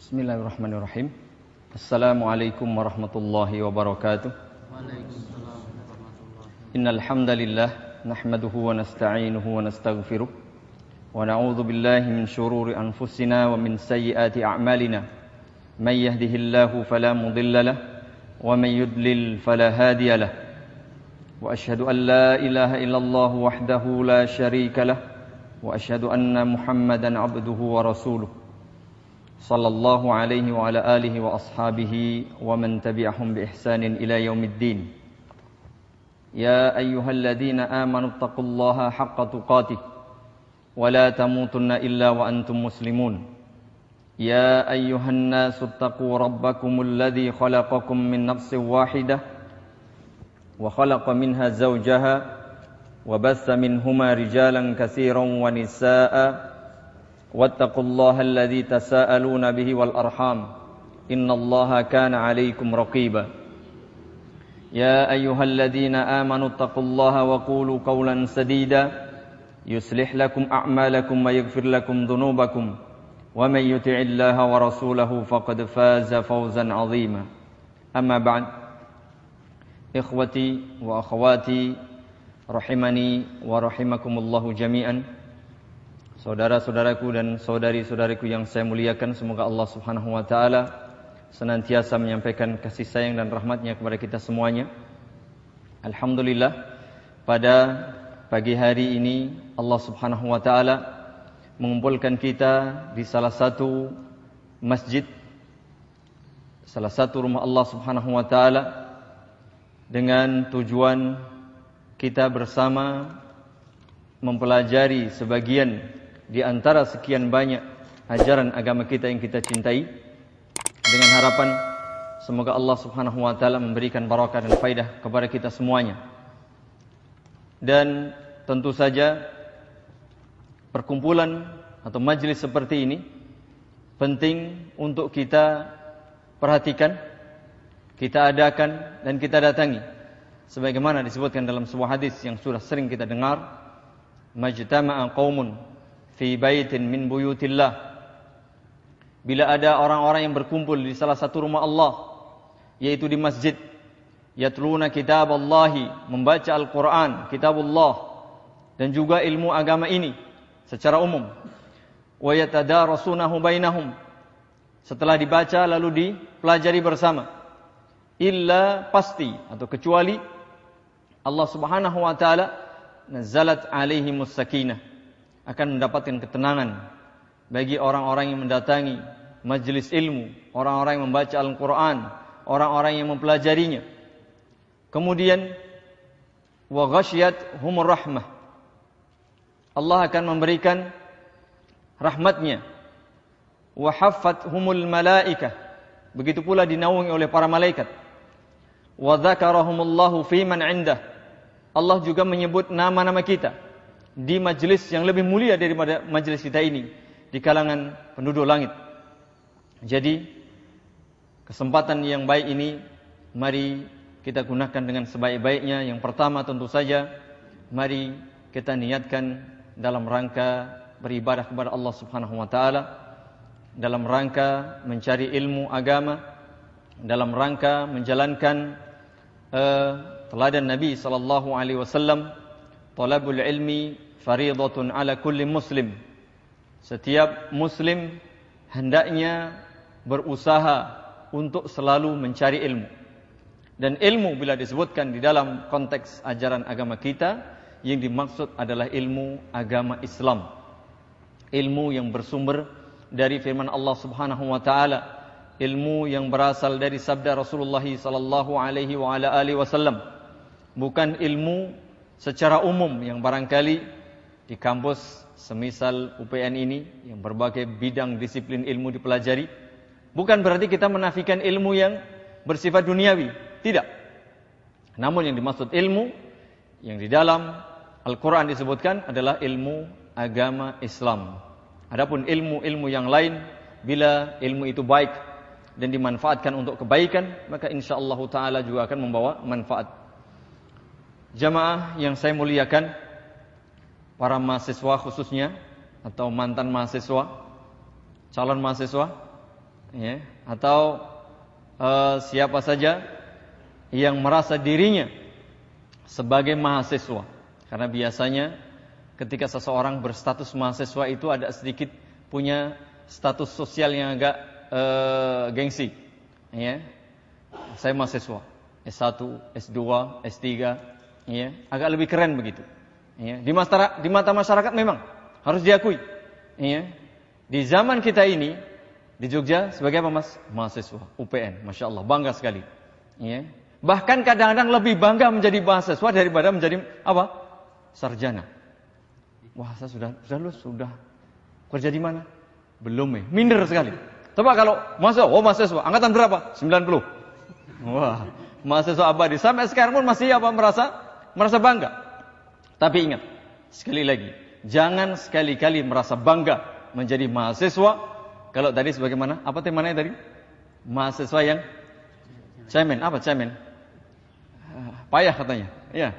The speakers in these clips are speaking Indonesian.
Bismillahirrahmanirrahim. Assalamualaikum warahmatullahi wabarakatuh. Waalaikumsalam warahmatullahi. Innal hamdalillah nahmaduhu wa nasta'inuhu wa nastaghfiruh wa na'udzu billahi min shururi anfusina wa min sayyiati a'malina. May yahdihillahu fala mudilla lahu wa may yudlil fala hadiya lahu. Wa asyhadu an la ilaha illallah wahdahu la syarika lahu wa asyhadu anna Muhammadan 'abduhu wa rasuluh. Sallallahu alaihi wa ala alihi wa ashabihi wa man tabi'ahum bi ihsanin ila yaumiddin. Ya ayyuhalladzina amanu taqullaha haqqa tuqatih wa la tamutunna illa wa antum muslimun. Ya ayyuhan nasu taqu rabbakumul ladzi khalaqakum min nafsin wahidah wa khalaqa minha zawjaha wa bassa minhuma rijalan katsiran wa nisaa'a. واتقوا الله الذي تساءلون به والأرحام إن الله كان عليكم رقيبا يا أيها الذين آمنوا اتقوا الله وقولوا قولا سديدا يصلح لكم أعمالكم ويغفر لكم ذنوبكم ومن يطع الله ورسوله فقد فاز فوزا عظيما أما بعد إخوتي وأخواتي رحمني ورحمكم الله جميعا. Saudara-saudaraku dan saudari-saudariku yang saya muliakan, semoga Allah Subhanahu wa taala senantiasa menyampaikan kasih sayang dan rahmatnya kepada kita semuanya. Alhamdulillah, pada pagi hari ini Allah Subhanahu wa taala mengumpulkan kita di salah satu masjid, salah satu rumah Allah Subhanahu wa taala, dengan tujuan kita bersama mempelajari sebagian di antara sekian banyak ajaran agama kita yang kita cintai, dengan harapan semoga Allah Subhanahu wa taala memberikan barakah dan faidah kepada kita semuanya. Dan tentu saja perkumpulan atau majelis seperti ini penting untuk kita perhatikan, kita adakan dan kita datangi. Sebagaimana disebutkan dalam sebuah hadis yang sudah sering kita dengar, majtama'a qaumun fi baitin min buyutillah. Bila ada orang-orang yang berkumpul di salah satu rumah Allah, yaitu di masjid, yatluna kitaballahi, membaca Al-Quran, kitabullah, dan juga ilmu agama ini secara umum, wa yatadarasunahu bainahum, setelah dibaca lalu dipelajari bersama, illa, pasti atau kecuali Allah Subhanahu wa taala nazalat alaihimus sakinah, akan mendapatkan ketenangan bagi orang-orang yang mendatangi majelis ilmu, orang-orang yang membaca Al-Quran, orang-orang yang mempelajarinya. Kemudian wa ghasyiyat humur rahmah, Allah akan memberikan rahmatnya. Wa haffat humul malaikah, begitu pula dinaungi oleh para malaikat. Wa dzakarahumullahu fi man indah, Allah juga menyebut nama-nama kita di majelis yang lebih mulia daripada majelis kita ini, di kalangan penduduk langit. Jadi kesempatan yang baik ini mari kita gunakan dengan sebaik-baiknya. Yang pertama tentu saja mari kita niatkan dalam rangka beribadah kepada Allah Subhanahu wa taala, dalam rangka mencari ilmu agama, dalam rangka menjalankan teladan Nabi sallallahu alaihi wasallam, talabul ilmi fariidatun ala kulli muslim. Setiap muslim hendaknya berusaha untuk selalu mencari ilmu. Dan ilmu bila disebutkan di dalam konteks ajaran agama kita, yang dimaksud adalah ilmu agama Islam. Ilmu yang bersumber dari firman Allah Subhanahu wa taala, ilmu yang berasal dari sabda Rasulullah sallallahu alaihi wa ala alihi wasallam. Bukan ilmu secara umum yang barangkali di kampus semisal UPN ini yang berbagai bidang disiplin ilmu dipelajari. Bukan berarti kita menafikan ilmu yang bersifat duniawi, tidak. Namun yang dimaksud ilmu yang di dalam Al-Quran disebutkan adalah ilmu agama Islam. Adapun ilmu-ilmu yang lain, bila ilmu itu baik dan dimanfaatkan untuk kebaikan, maka insyaallah ta'ala juga akan membawa manfaat. Jamaah yang saya muliakan, para mahasiswa khususnya, atau mantan mahasiswa, calon mahasiswa, ya, atau siapa saja yang merasa dirinya sebagai mahasiswa. Karena biasanya ketika seseorang berstatus mahasiswa itu ada sedikit punya status sosial yang agak gengsi, ya. Saya mahasiswa S1, S2, S3, ya, agak lebih keren begitu. Ya, di mata masyarakat memang harus diakui. Ya. Di zaman kita ini di Jogja sebagai apa, Mas? Mahasiswa UPN, Masya Allah, bangga sekali. Ya. Bahkan kadang-kadang lebih bangga menjadi mahasiswa daripada menjadi apa? Sarjana. Wah, saya sudah lulus, sudah kerja di mana? Belum ya, minder sekali. Coba kalau mahasiswa, angkatan berapa? 90. Wah, mahasiswa abadi. Sampai sekarang pun masih apa? Merasa bangga. Tapi ingat, sekali lagi, jangan sekali-kali merasa bangga menjadi mahasiswa. Kalau tadi sebagaimana? Apa temanya tadi? Mahasiswa yang cemen. Apa cemen? Payah katanya. Ya.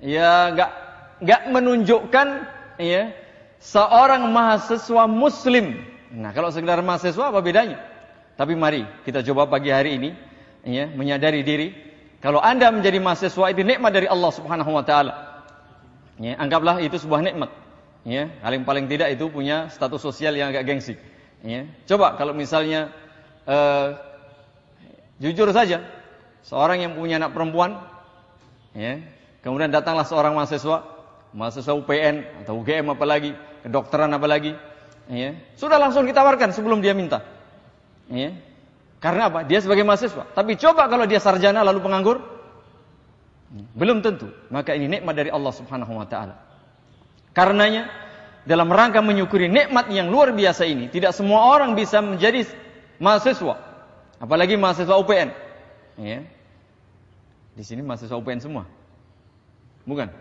Ya, enggak menunjukkan ya seorang mahasiswa muslim. Nah, kalau sekedar mahasiswa apa bedanya? Tapi mari kita coba pagi hari ini ya menyadari diri kalau Anda menjadi mahasiswa itu nikmat dari Allah Subhanahu wa taala. Ya, anggaplah itu sebuah nikmat. Ya, paling tidak itu punya status sosial yang agak gengsi. Ya. Coba kalau misalnya jujur saja, seorang yang punya anak perempuan, ya, kemudian datanglah seorang mahasiswa UPN atau UGM apalagi, kedokteran apalagi, ya, sudah langsung ditawarkan sebelum dia minta. Ya. Karena apa? Dia sebagai mahasiswa. Tapi coba kalau dia sarjana lalu penganggur, belum tentu. Maka ini nikmat dari Allah Subhanahu wa taala. Karenanya dalam rangka menyukuri nikmat yang luar biasa ini, tidak semua orang bisa menjadi mahasiswa, apalagi mahasiswa UPN. Ya. Di sini mahasiswa UPN semua, bukan?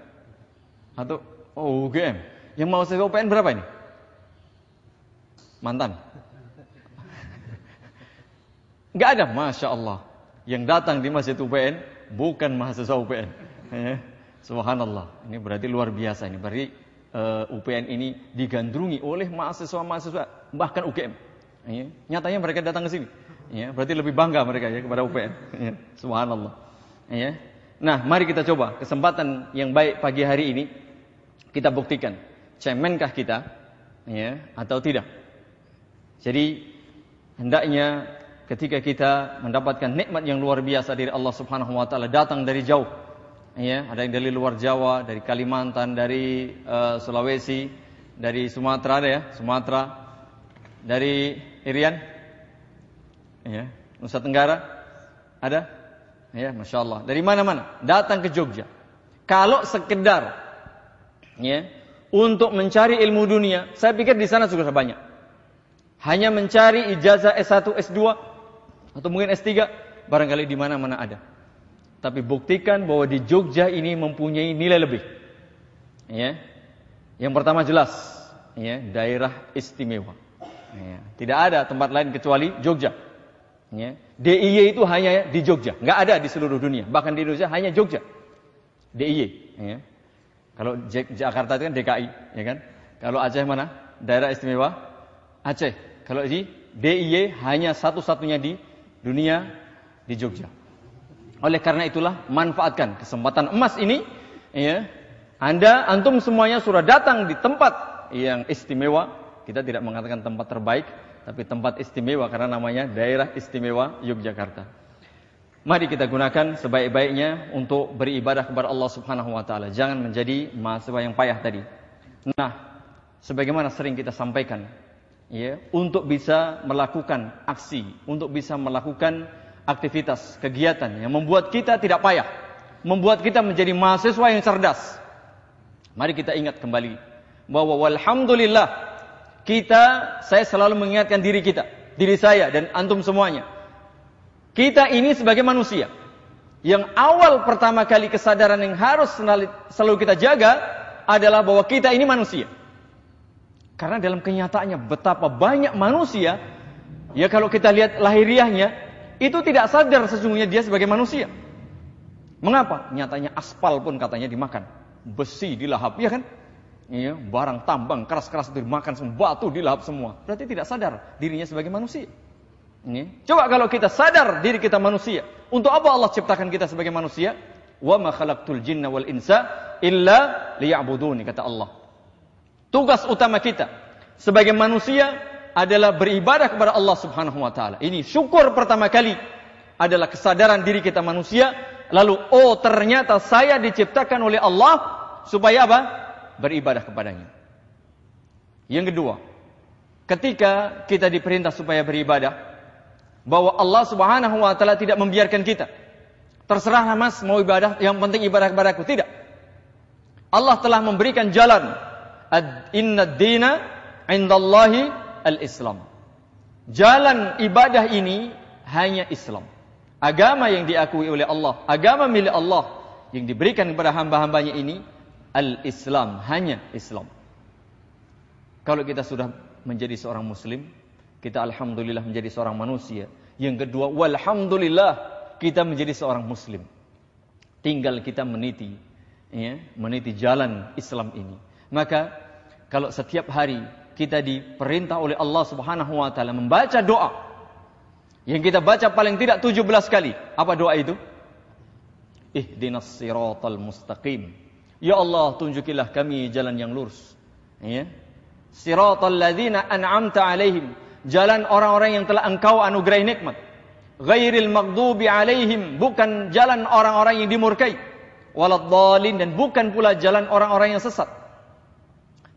Atau UGM? Yang mahasiswa UPN berapa ini? Mantan? Enggak ada, Masya Allah. Yang datang di masjid UPN bukan mahasiswa UPN. Ya. Subhanallah. Ini berarti luar biasa ini. Berarti UPN ini digandrungi oleh mahasiswa-mahasiswa bahkan UGM. Ya. Nyatanya mereka datang ke sini. Ya. Berarti lebih bangga mereka ya kepada UPN. Ya. Subhanallah. Ya. Nah, mari kita coba kesempatan yang baik pagi hari ini kita buktikan cemenkah kita ya atau tidak. Jadi hendaknya ketika kita mendapatkan nikmat yang luar biasa dari Allah Subhanahu wa taala datang dari jauh. Ya, ada yang dari luar Jawa, dari Kalimantan, dari Sulawesi, dari Sumatera ada ya, Sumatera, dari Irian, ya, Nusa Tenggara ada, ya, Masya Allah, dari mana-mana datang ke Jogja. Kalau sekedar, ya, untuk mencari ilmu dunia, saya pikir di sana sudah banyak. Hanya mencari ijazah S1, S2, atau mungkin S3, barangkali di mana-mana ada. Tapi buktikan bahwa di Jogja ini mempunyai nilai lebih. Ya. Yang pertama jelas, ya, daerah istimewa. Ya. Tidak ada tempat lain kecuali Jogja. Ya. DIY itu hanya di Jogja, nggak ada di seluruh dunia. Bahkan di Indonesia hanya Jogja. DIY. Ya. Kalau Jakarta itu kan DKI, ya kan? Kalau Aceh mana? Daerah istimewa Aceh. Kalau di DIY hanya satu-satunya di dunia di Jogja. Oleh karena itulah manfaatkan kesempatan emas ini, ya. Antum semuanya sudah datang di tempat yang istimewa. Kita tidak mengatakan tempat terbaik, tapi tempat istimewa karena namanya daerah istimewa Yogyakarta. Mari kita gunakan sebaik-baiknya untuk beribadah kepada Allah Subhanahu wa taala. Jangan menjadi mahasiswa yang payah tadi. Nah, sebagaimana sering kita sampaikan, ya, untuk bisa melakukan aksi, untuk bisa melakukan aktivitas, kegiatan yang membuat kita tidak payah, membuat kita menjadi mahasiswa yang cerdas. Mari kita ingat kembali bahwa walhamdulillah saya selalu mengingatkan diri saya dan antum semuanya. Kita ini sebagai manusia yang awal pertama kali kesadaran yang harus selalu kita jaga adalah bahwa kita ini manusia. Karena dalam kenyataannya betapa banyak manusia, ya, kalau kita lihat lahiriahnya itu tidak sadar sesungguhnya dia sebagai manusia. Mengapa? Nyatanya aspal pun katanya dimakan, besi dilahap, ya kan? Iya, barang tambang keras-keras itu dimakan semua, batu dilahap semua. Berarti tidak sadar dirinya sebagai manusia. Coba kalau kita sadar diri kita manusia, untuk apa Allah ciptakan kita sebagai manusia? Wa ma khalaqtul jinna wal insa illa liya'buduni, kata Allah. Tugas utama kita sebagai manusia adalah beribadah kepada Allah Subhanahu wa taala. Ini syukur pertama kali adalah kesadaran diri kita manusia, lalu ternyata saya diciptakan oleh Allah supaya apa? Beribadah kepadanya. Yang kedua, ketika kita diperintah supaya beribadah, bahwa Allah Subhanahu wa taala tidak membiarkan kita. Terserah Mas mau ibadah, yang penting ibadah kepadaku. Tidak. Allah telah memberikan jalan. Innad dina indallahi al-Islam. Jalan ibadah ini hanya Islam. Agama yang diakui oleh Allah, agama milik Allah yang diberikan kepada hamba-hambanya ini al-Islam, hanya Islam. Kalau kita sudah menjadi seorang muslim, kita alhamdulillah menjadi seorang manusia. Yang kedua, walhamdulillah kita menjadi seorang muslim. Tinggal kita meniti jalan Islam ini. Maka kalau setiap hari kita diperintah oleh Allah Subhanahu wa taala membaca doa yang kita baca paling tidak 17 kali. Apa doa itu? Ihdinas siratal mustaqim. Ya Allah, tunjukilah kami jalan yang lurus. Siratal ladzina an'amta alaihim. Jalan orang-orang yang telah Engkau anugerahi nikmat. Ghairil maghdubi alaihim, bukan jalan orang-orang yang dimurkai. Waladhdallin, dan bukan pula jalan orang-orang yang sesat.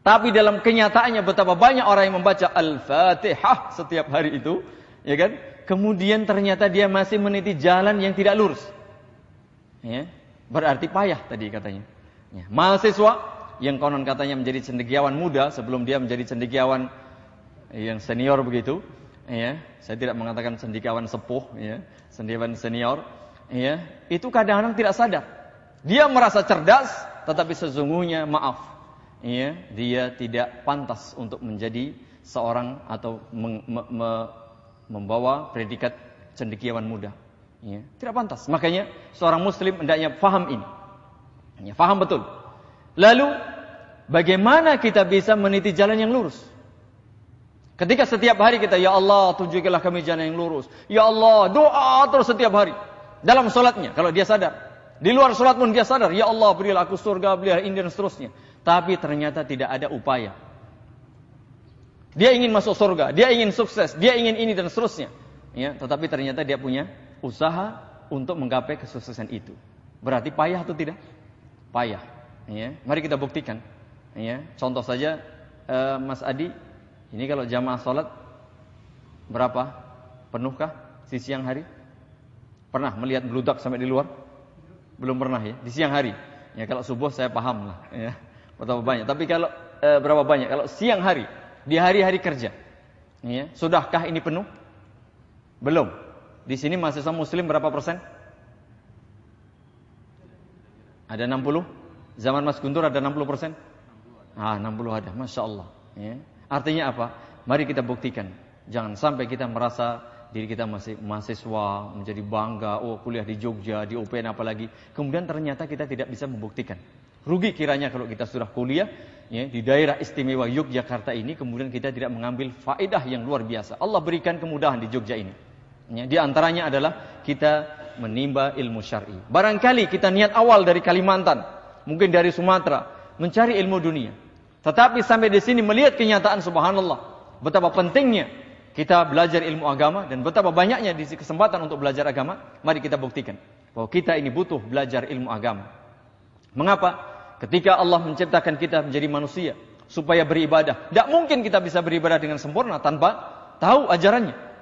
Tapi dalam kenyataannya betapa banyak orang yang membaca Al-Fatihah setiap hari itu, ya kan? Kemudian ternyata dia masih meniti jalan yang tidak lurus. Berarti payah tadi katanya. Mahasiswa yang konon katanya menjadi cendekiawan muda sebelum dia menjadi cendekiawan yang senior begitu. Saya tidak mengatakan cendekiawan sepuh, cendekiawan senior. Itu kadang-kadang tidak sadar. Dia merasa cerdas, tetapi sesungguhnya maaf, dia tidak pantas untuk menjadi seorang atau membawa predikat cendekiawan muda. Tidak pantas. Makanya seorang muslim hendaknya faham ini. Faham betul. Lalu bagaimana kita bisa meniti jalan yang lurus? Ketika setiap hari kita, ya Allah, tunjukilah kami jalan yang lurus. Ya Allah, doa terus setiap hari. Dalam sholatnya, kalau dia sadar. Di luar sholat pun dia sadar, ya Allah, berilah aku surga, berilah ini dan seterusnya. Tapi ternyata tidak ada upaya. Dia ingin masuk surga, dia ingin sukses, dia ingin ini dan seterusnya. Tetapi ternyata dia punya usaha untuk menggapai kesuksesan itu. Berarti payah atau tidak? Payah. Mari kita buktikan. Contoh saja, Mas Adi, ini kalau jamaah sholat berapa? Penuhkah di siang hari? Pernah melihat beludak sampai di luar? Belum pernah ya, di siang hari. Kalau subuh saya paham lah. Berapa banyak? Tapi kalau berapa banyak? Kalau siang hari, di hari-hari kerja, sudahkah ini penuh? Belum. Di sini mahasiswa muslim berapa persen? Ada 60? Zaman Mas Guntur ada 60%? 60 ada, Masya Allah. Artinya apa? Mari kita buktikan. Jangan sampai kita merasa diri kita masih mahasiswa, menjadi bangga, kuliah di Jogja, di UPN apalagi. Kemudian ternyata kita tidak bisa membuktikan. Rugi kiranya kalau kita sudah kuliah di daerah istimewa Yogyakarta ini, kemudian kita tidak mengambil faedah yang luar biasa. Allah berikan kemudahan di Jogja ini. Di antaranya adalah kita menimba ilmu syar'i. Barangkali kita niat awal dari Kalimantan, mungkin dari Sumatera, mencari ilmu dunia. Tetapi sampai di sini melihat kenyataan, subhanallah, betapa pentingnya kita belajar ilmu agama dan betapa banyaknya di kesempatan untuk belajar agama. Mari kita buktikan bahwa kita ini butuh belajar ilmu agama. Mengapa? Ketika Allah menciptakan kita menjadi manusia supaya beribadah, tidak mungkin kita bisa beribadah dengan sempurna tanpa tahu ajarannya.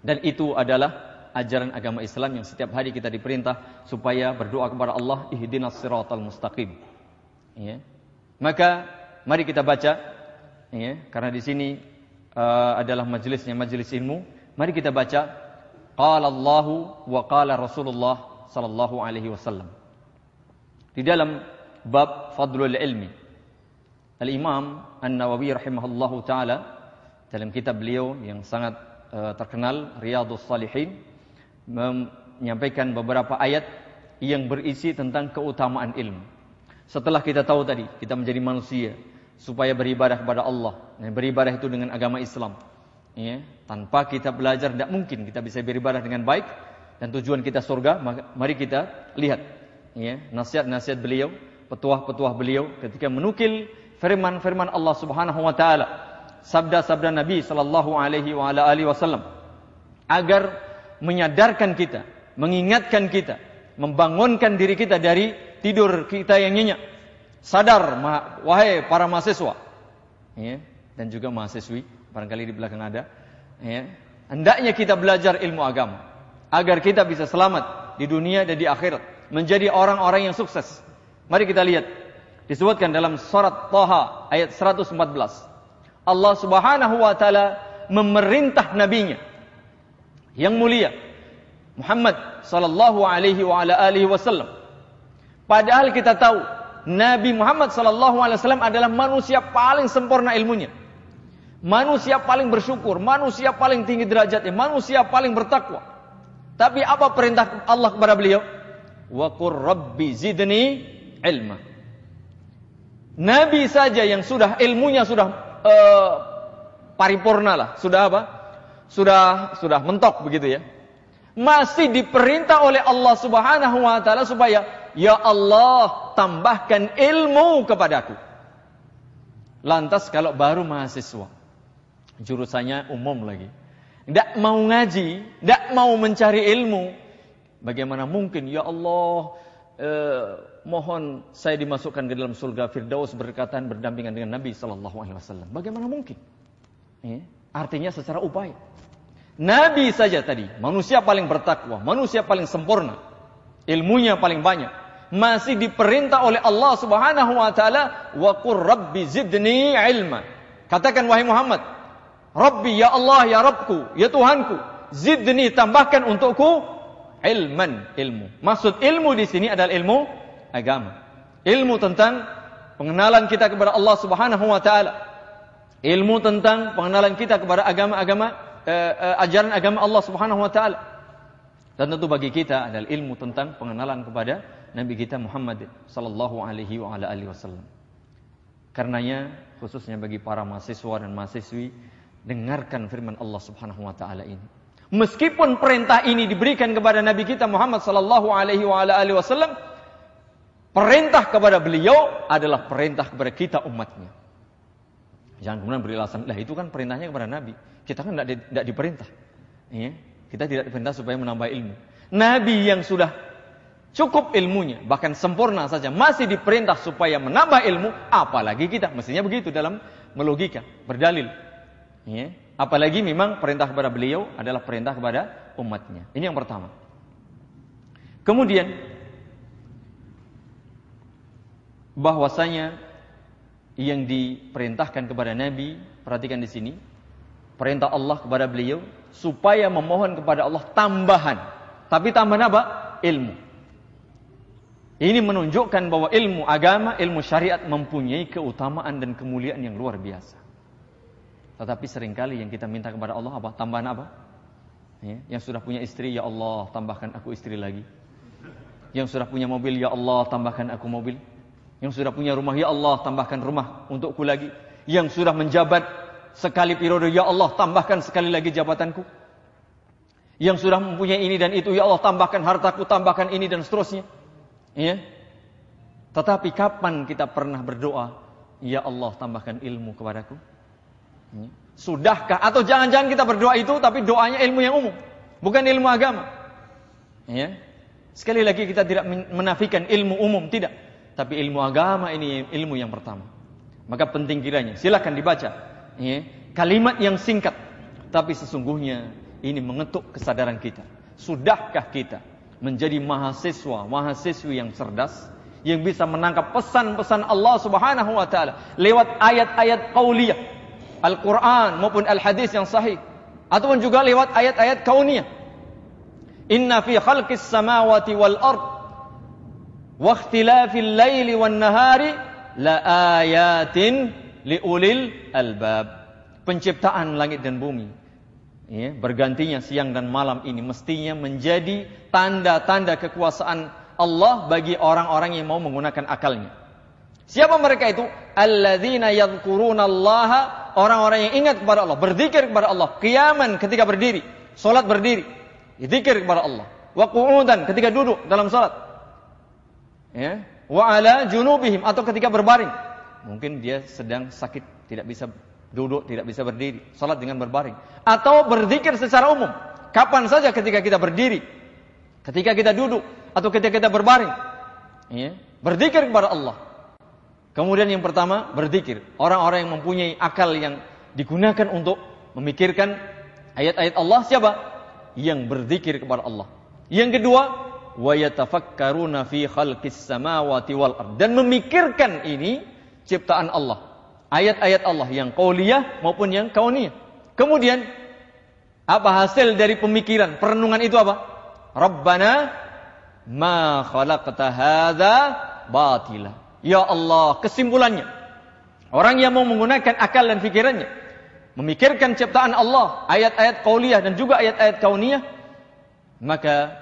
Dan itu adalah ajaran agama Islam yang setiap hari kita diperintah supaya berdoa kepada Allah, ihdinas siratal mustaqim. Maka mari kita baca, karena di sini adalah majelisnya majelis ilmu. Mari kita baca qala Allahu wa qala Rasulullah sallallahu alaihi wasallam. Di dalam bab fadlul ilmi, Al-Imam An-Nawawi rahimahullahu taala dalam kitab beliau yang sangat terkenal Riyadhus Shalihin menyampaikan beberapa ayat yang berisi tentang keutamaan ilmu. Setelah kita tahu tadi, kita menjadi manusia supaya beribadah kepada Allah. Beribadah itu dengan agama Islam. Ya, tanpa kita belajar tidak mungkin kita bisa beribadah dengan baik dan tujuan kita surga. Mari kita lihat ya, nasihat-nasihat beliau, petuah-petuah beliau ketika menukil firman-firman Allah Subhanahu wa taala, sabda-sabda Nabi sallallahu alaihi wasallam agar menyadarkan kita, mengingatkan kita, membangunkan diri kita dari tidur kita yang nyenyak. Sadar wahai para mahasiswa ya, dan juga mahasiswi, barangkali di belakang ada ya. Hendaknya kita belajar ilmu agama agar kita bisa selamat di dunia dan di akhirat, menjadi orang-orang yang sukses. Mari kita lihat, disebutkan dalam surat Thaha ayat 114. Allah Subhanahu wa taala memerintah nabinya yang mulia Muhammad sallallahu alaihi wasallam. Padahal kita tahu Nabi Muhammad sallallahu alaihi wasallam adalah manusia paling sempurna ilmunya, manusia paling bersyukur, manusia paling tinggi derajatnya, manusia paling bertakwa. Tapi apa perintah Allah kepada beliau? Wa qur rabbi zidni ilma. Nabi saja yang sudah ilmunya sudah paripurna lah, sudah apa? Sudah mentok begitu ya. Masih diperintah oleh Allah Subhanahu wa taala supaya ya Allah tambahkan ilmu kepadaku. Lantas kalau baru mahasiswa, jurusannya umum lagi, tidak mau ngaji, tidak mau mencari ilmu, bagaimana mungkin ya Allah mohon saya dimasukkan ke dalam surga Firdaus berkaitan berdampingan dengan Nabi sallallahu alaihi wasallam. Bagaimana mungkin? Artinya secara upaya. Nabi saja tadi, manusia paling bertakwa, manusia paling sempurna, ilmunya paling banyak, masih diperintah oleh Allah Subhanahu wa taala, wa qur rabbi zidni ilma. Katakan wahai Muhammad, Rabbi ya Allah ya Rabbku, ya Tuhanku, zidni tambahkan untukku ilman, ilmu. Maksud ilmu di sini adalah ilmu agama. Ilmu tentang pengenalan kita kepada Allah Subhanahu wa taala. Ilmu tentang pengenalan kita kepada agama-agama ajaran agama Allah Subhanahu wa taala. Dan tentu bagi kita adalah ilmu tentang pengenalan kepada Nabi kita Muhammad sallallahu alaihi wasallam. Karenanya khususnya bagi para mahasiswa dan mahasiswi, dengarkan firman Allah Subhanahu wa taala ini. Meskipun perintah ini diberikan kepada Nabi kita Muhammad sallallahu alaihi wasallam, perintah kepada beliau adalah perintah kepada kita umatnya. Jangan kemudian beri alasan, lah itu kan perintahnya kepada Nabi. Kita kan tidak diperintah. Ya, kita tidak diperintah supaya menambah ilmu. Nabi yang sudah cukup ilmunya, bahkan sempurna saja, masih diperintah supaya menambah ilmu, apalagi kita. Mestinya begitu dalam melogika, berdalil. Ya, apalagi memang perintah kepada beliau adalah perintah kepada umatnya. Ini yang pertama. Kemudian, bahwasanya yang diperintahkan kepada Nabi, perhatikan di sini, perintah Allah kepada beliau supaya memohon kepada Allah tambahan. Tapi tambahan apa? Ilmu. Ini menunjukkan bahwa ilmu agama, ilmu syariat mempunyai keutamaan dan kemuliaan yang luar biasa. Tetapi seringkali yang kita minta kepada Allah apa? Tambahan apa? Ya, yang sudah punya istri, ya Allah tambahkan aku istri lagi. Yang sudah punya mobil, ya Allah tambahkan aku mobil. Yang sudah punya rumah, ya Allah tambahkan rumah untukku lagi. Yang sudah menjabat sekali periode, ya Allah tambahkan sekali lagi jabatanku. Yang sudah mempunyai ini dan itu, ya Allah tambahkan hartaku, tambahkan ini dan seterusnya. Ya. Tetapi kapan kita pernah berdoa, ya Allah tambahkan ilmu kepadaku? Ya. Sudahkah? Atau jangan-jangan kita berdoa itu tapi doanya ilmu yang umum, bukan ilmu agama. Ya. Sekali lagi kita tidak menafikan ilmu umum, tidak. Tapi ilmu agama ini ilmu yang pertama. Maka penting kiranya, silakan dibaca ya, kalimat yang singkat, tapi sesungguhnya ini mengetuk kesadaran kita. Sudahkah kita menjadi mahasiswa-mahasiswi yang cerdas, yang bisa menangkap pesan-pesan Allah Subhanahu wa taala lewat ayat-ayat qauliyah Al-Quran maupun Al-Hadis yang sahih, ataupun juga lewat ayat-ayat kauniyah. Inna fi khalqis samawati wal ard wa ikhtilafil laili wan nahari la ayatin liulil albab. Penciptaan langit dan bumi, ya, bergantinya siang dan malam ini mestinya menjadi tanda-tanda kekuasaan Allah bagi orang-orang yang mau menggunakan akalnya. Siapa mereka itu? Alladzina yadhkurunallaha orang-orang yang ingat kepada Allah, berzikir kepada Allah, qiyaman ketika berdiri, salat berdiri, zikir kepada Allah, wa qu'udan ketika duduk dalam salat. Ya, wa ala junubihim atau ketika berbaring. Mungkin dia sedang sakit, tidak bisa duduk, tidak bisa berdiri, salat dengan berbaring. Atau berzikir secara umum, kapan saja ketika kita berdiri, ketika kita duduk, atau ketika kita berbaring. Ya, berzikir kepada Allah. Kemudian yang pertama, berzikir. Orang-orang yang mempunyai akal yang digunakan untuk memikirkan ayat-ayat Allah, siapa? Yang berzikir kepada Allah. Yang kedua, wa yatafakkaruna fi khalqis samawati wal ard, dan memikirkan ini ciptaan Allah, ayat-ayat Allah yang qauliyah maupun yang kauniyah. Kemudian apa hasil dari pemikiran, perenungan itu apa? Rabbana ma khalaqta hadza batila. Ya Allah, kesimpulannya, orang yang mau menggunakan akal dan pikirannya, memikirkan ciptaan Allah, ayat-ayat qauliyah dan juga ayat-ayat kauniyah, maka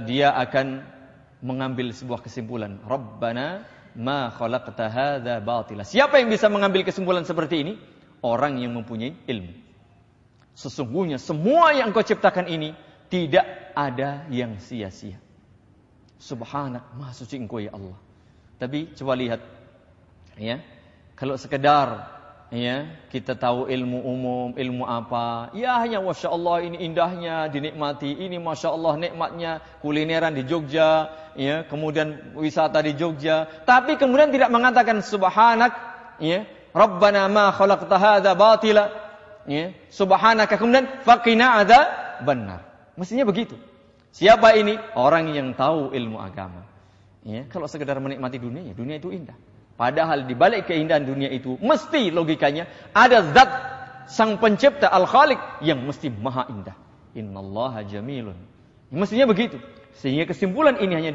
dia akan mengambil sebuah kesimpulan. Rabbana ma khalaqta hadza batila. Siapa yang bisa mengambil kesimpulan seperti ini? Orang yang mempunyai ilmu. Sesungguhnya semua yang kau ciptakan ini tidak ada yang sia-sia. Subhanak, maha suci engkau ya Allah. Tapi coba lihat, ya, kalau sekedar ya kita tahu ilmu umum, ilmu apa, ya hanya masya Allah ini indahnya dinikmati, ini masya Allah nikmatnya kulineran di Jogja, ya, kemudian wisata di Jogja, tapi kemudian tidak mengatakan subhanak, ya, Rabbana ma khalaqta hadza batila, ya, subhanaka, kemudian faqina adzabannar. Mestinya begitu. Siapa ini? Orang yang tahu ilmu agama. Ya, kalau sekedar menikmati dunia, ya dunia itu indah. Padahal di balik keindahan dunia itu mesti logikanya ada zat sang pencipta Al-Khaliq yang mesti maha indah. Innallaha jamilun. Mestinya begitu. Sehingga kesimpulan ini hanya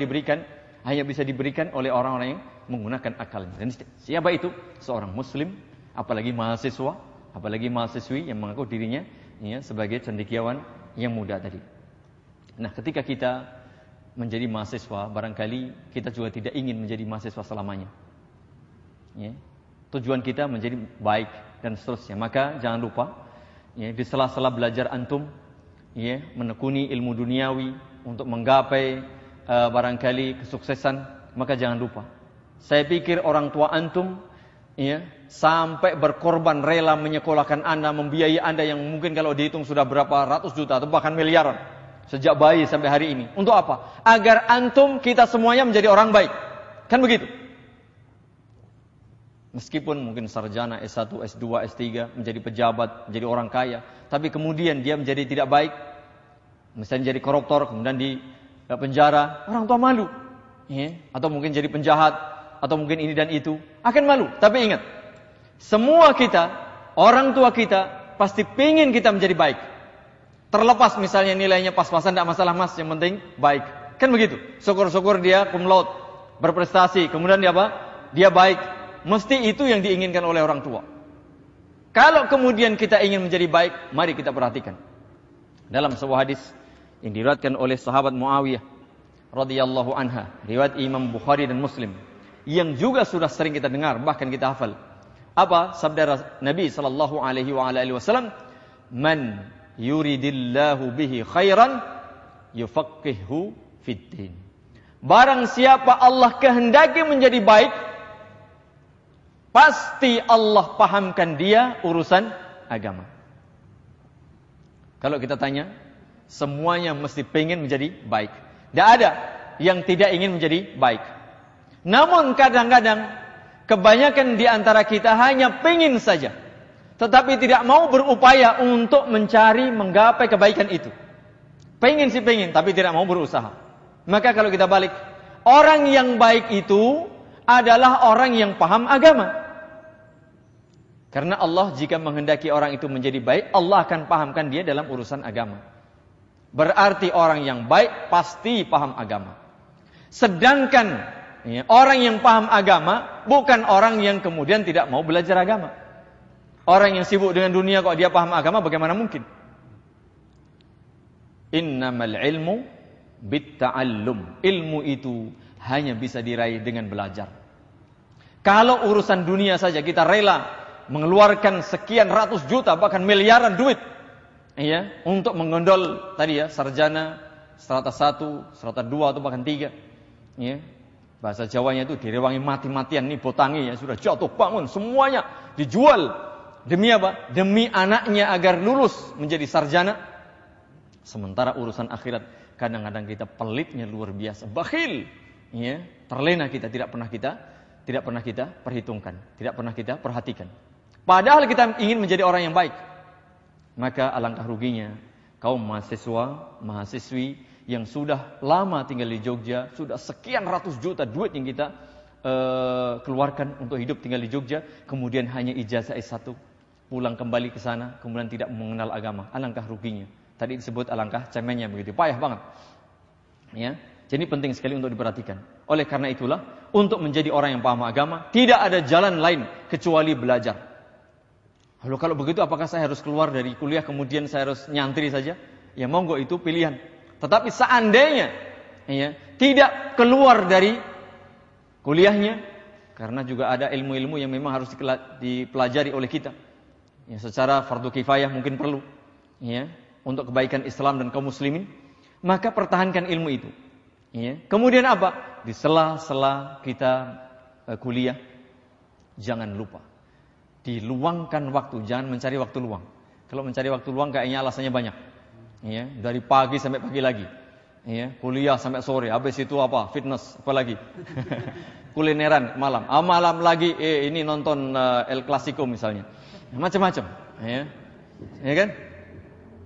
bisa diberikan oleh orang-orang yang menggunakan akalnya. Dan siapa itu? Seorang muslim, apalagi mahasiswa, apalagi mahasiswi yang mengaku dirinya ya, sebagai cendekiawan yang muda tadi. Nah, ketika kita menjadi mahasiswa, barangkali kita juga tidak ingin menjadi mahasiswa selamanya. Ya. Tujuan kita menjadi baik dan seterusnya. Maka jangan lupa, ya, di sela-sela belajar antum, ya, menekuni ilmu duniawi untuk menggapai barangkali kesuksesan, maka jangan lupa. Saya pikir orang tua antum, ya, sampai berkorban rela menyekolahkan Anda, membiayai Anda yang mungkin kalau dihitung sudah berapa ratus juta atau bahkan miliaran. Sejak bayi sampai hari ini. Untuk apa? Agar antum, kita semuanya menjadi orang baik. Kan begitu? Meskipun mungkin sarjana S1, S2, S3, menjadi pejabat, menjadi orang kaya, tapi kemudian dia menjadi tidak baik, misalnya jadi koruptor, kemudian di penjara, orang tua malu. Ya? Atau mungkin jadi penjahat, atau mungkin ini dan itu, akan malu. Tapi ingat, semua kita, orang tua kita, pasti pengen kita menjadi baik. Terlepas misalnya nilainya pas-pasan, tidak masalah mas, yang penting baik. Kan begitu. Syukur-syukur dia cum laude, berprestasi, kemudian dia apa? Dia baik. Mesti itu yang diinginkan oleh orang tua. Kalau kemudian kita ingin menjadi baik, mari kita perhatikan. Dalam sebuah hadis yang diriwayatkan oleh sahabat Muawiyah radhiyallahu anha, riwayat Imam Bukhari dan Muslim, yang juga sudah sering kita dengar, bahkan kita hafal. Apa sabda Nabi sallallahu alaihi wasallam? Man yuridillahu bihi khairan yufaqqihhu fiddin. Barang siapa Allah kehendaki menjadi baik, pasti Allah pahamkan dia urusan agama. Kalau kita tanya, semuanya mesti pengen menjadi baik. Tidak ada yang tidak ingin menjadi baik. Namun kadang-kadang kebanyakan di antara kita hanya pengen saja, tetapi tidak mau berupaya untuk mencari, menggapai kebaikan itu. Pengen sih pengen, tapi tidak mau berusaha. Maka kalau kita balik, orang yang baik itu adalah orang yang paham agama. Karena Allah jika menghendaki orang itu menjadi baik, Allah akan pahamkan dia dalam urusan agama. Berarti orang yang baik pasti paham agama. Sedangkan ya, orang yang paham agama bukan orang yang kemudian tidak mau belajar agama. Orang yang sibuk dengan dunia kok dia paham agama, bagaimana mungkin? Innamal ilmu bitta'allum. Ilmu itu hanya bisa diraih dengan belajar. Kalau urusan dunia saja kita rela mengeluarkan sekian ratus juta bahkan miliaran duit ya untuk menggondol tadi ya sarjana strata 1, strata 2 atau bahkan 3 ya. Bahasa Jawanya itu direwangi mati-matian nih botangi ya, sudah jatuh bangun semuanya dijual demi apa? Demi anaknya agar lulus menjadi sarjana. Sementara urusan akhirat kadang-kadang kita pelitnya luar biasa, bakhil ya, terlena kita tidak pernah kita perhitungkan, tidak pernah kita perhatikan. Padahal kita ingin menjadi orang yang baik. Maka alangkah ruginya kaum mahasiswa, mahasiswi yang sudah lama tinggal di Jogja, sudah sekian ratus juta duit yang kita keluarkan untuk hidup tinggal di Jogja, kemudian hanya ijazah S1, pulang kembali ke sana, kemudian tidak mengenal agama. Alangkah ruginya. Tadi disebut alangkah cemennya begitu, payah banget. Ya. Jadi penting sekali untuk diperhatikan. Oleh karena itulah, untuk menjadi orang yang paham agama, tidak ada jalan lain kecuali belajar. Lalu kalau begitu apakah saya harus keluar dari kuliah kemudian saya harus nyantri saja? Ya monggo, itu pilihan. Tetapi seandainya ya, tidak keluar dari kuliahnya, karena juga ada ilmu-ilmu yang memang harus dipelajari oleh kita. Ya, secara fardu kifayah mungkin perlu. Ya, untuk kebaikan Islam dan kaum muslimin, maka pertahankan ilmu itu. Ya. Kemudian apa? Di sela-sela kita kuliah, jangan lupa diluangkan waktu, jangan mencari waktu luang. Kalau mencari waktu luang kayaknya alasannya banyak. Ya, dari pagi sampai pagi lagi. Ya, kuliah sampai sore, habis itu apa? Fitness, apa lagi? Kulineran malam. Malam lagi ini nonton El Clasico misalnya. Macam-macam, ya. Ya kan?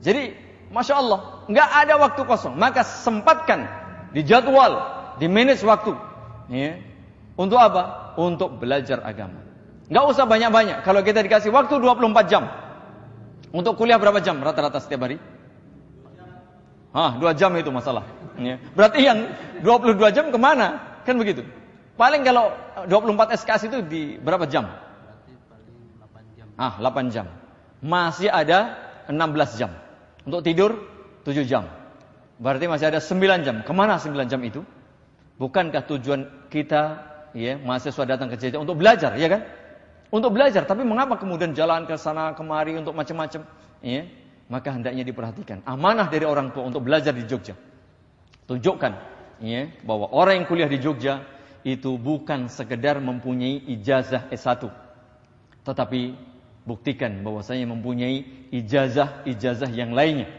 Jadi, Masya Allah, nggak ada waktu kosong. Maka sempatkan, dijadwal, dimanage waktu. Ya. Untuk apa? Untuk belajar agama. Nggak usah banyak-banyak. Kalau kita dikasih waktu 24 jam. Untuk kuliah berapa jam rata-rata setiap hari? 2 jam itu masalah. Ya. Berarti yang 22 jam kemana? Kan begitu. Paling kalau 24 SKS itu di berapa jam? Berarti paling 8 jam. 8 jam. Masih ada 16 jam. Untuk tidur 7 jam. Berarti masih ada 9 jam. Kemana 9 jam itu? Bukankah tujuan kita ya, mahasiswa datang ke Jogja untuk belajar, ya kan? Untuk belajar, tapi mengapa kemudian jalan ke sana kemari untuk macam-macam? Ya, maka hendaknya diperhatikan. Amanah dari orang tua untuk belajar di Jogja. Tunjukkan ya, bahwa orang yang kuliah di Jogja itu bukan sekedar mempunyai ijazah S1. Tetapi buktikan bahwasanya mempunyai ijazah yang lainnya.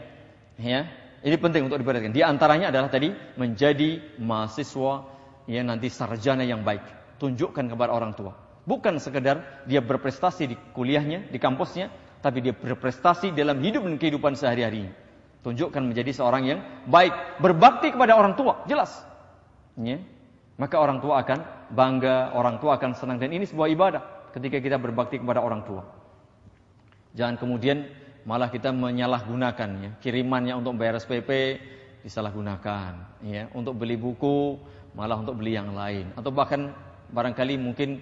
Ya, ini penting untuk diperhatikan. Di antaranya adalah tadi menjadi mahasiswa yang nanti sarjana yang baik. Tunjukkan kepada orang tua. Bukan sekedar dia berprestasi di kuliahnya, di kampusnya, tapi dia berprestasi dalam hidup dan kehidupan sehari-harinya. Tunjukkan menjadi seorang yang baik, berbakti kepada orang tua, jelas. Ya. Maka orang tua akan bangga, orang tua akan senang, dan ini sebuah ibadah ketika kita berbakti kepada orang tua. Jangan kemudian malah kita menyalahgunakan ya, kirimannya untuk bayar SPP disalahgunakan, ya, untuk beli buku malah untuk beli yang lain, atau bahkan barangkali mungkin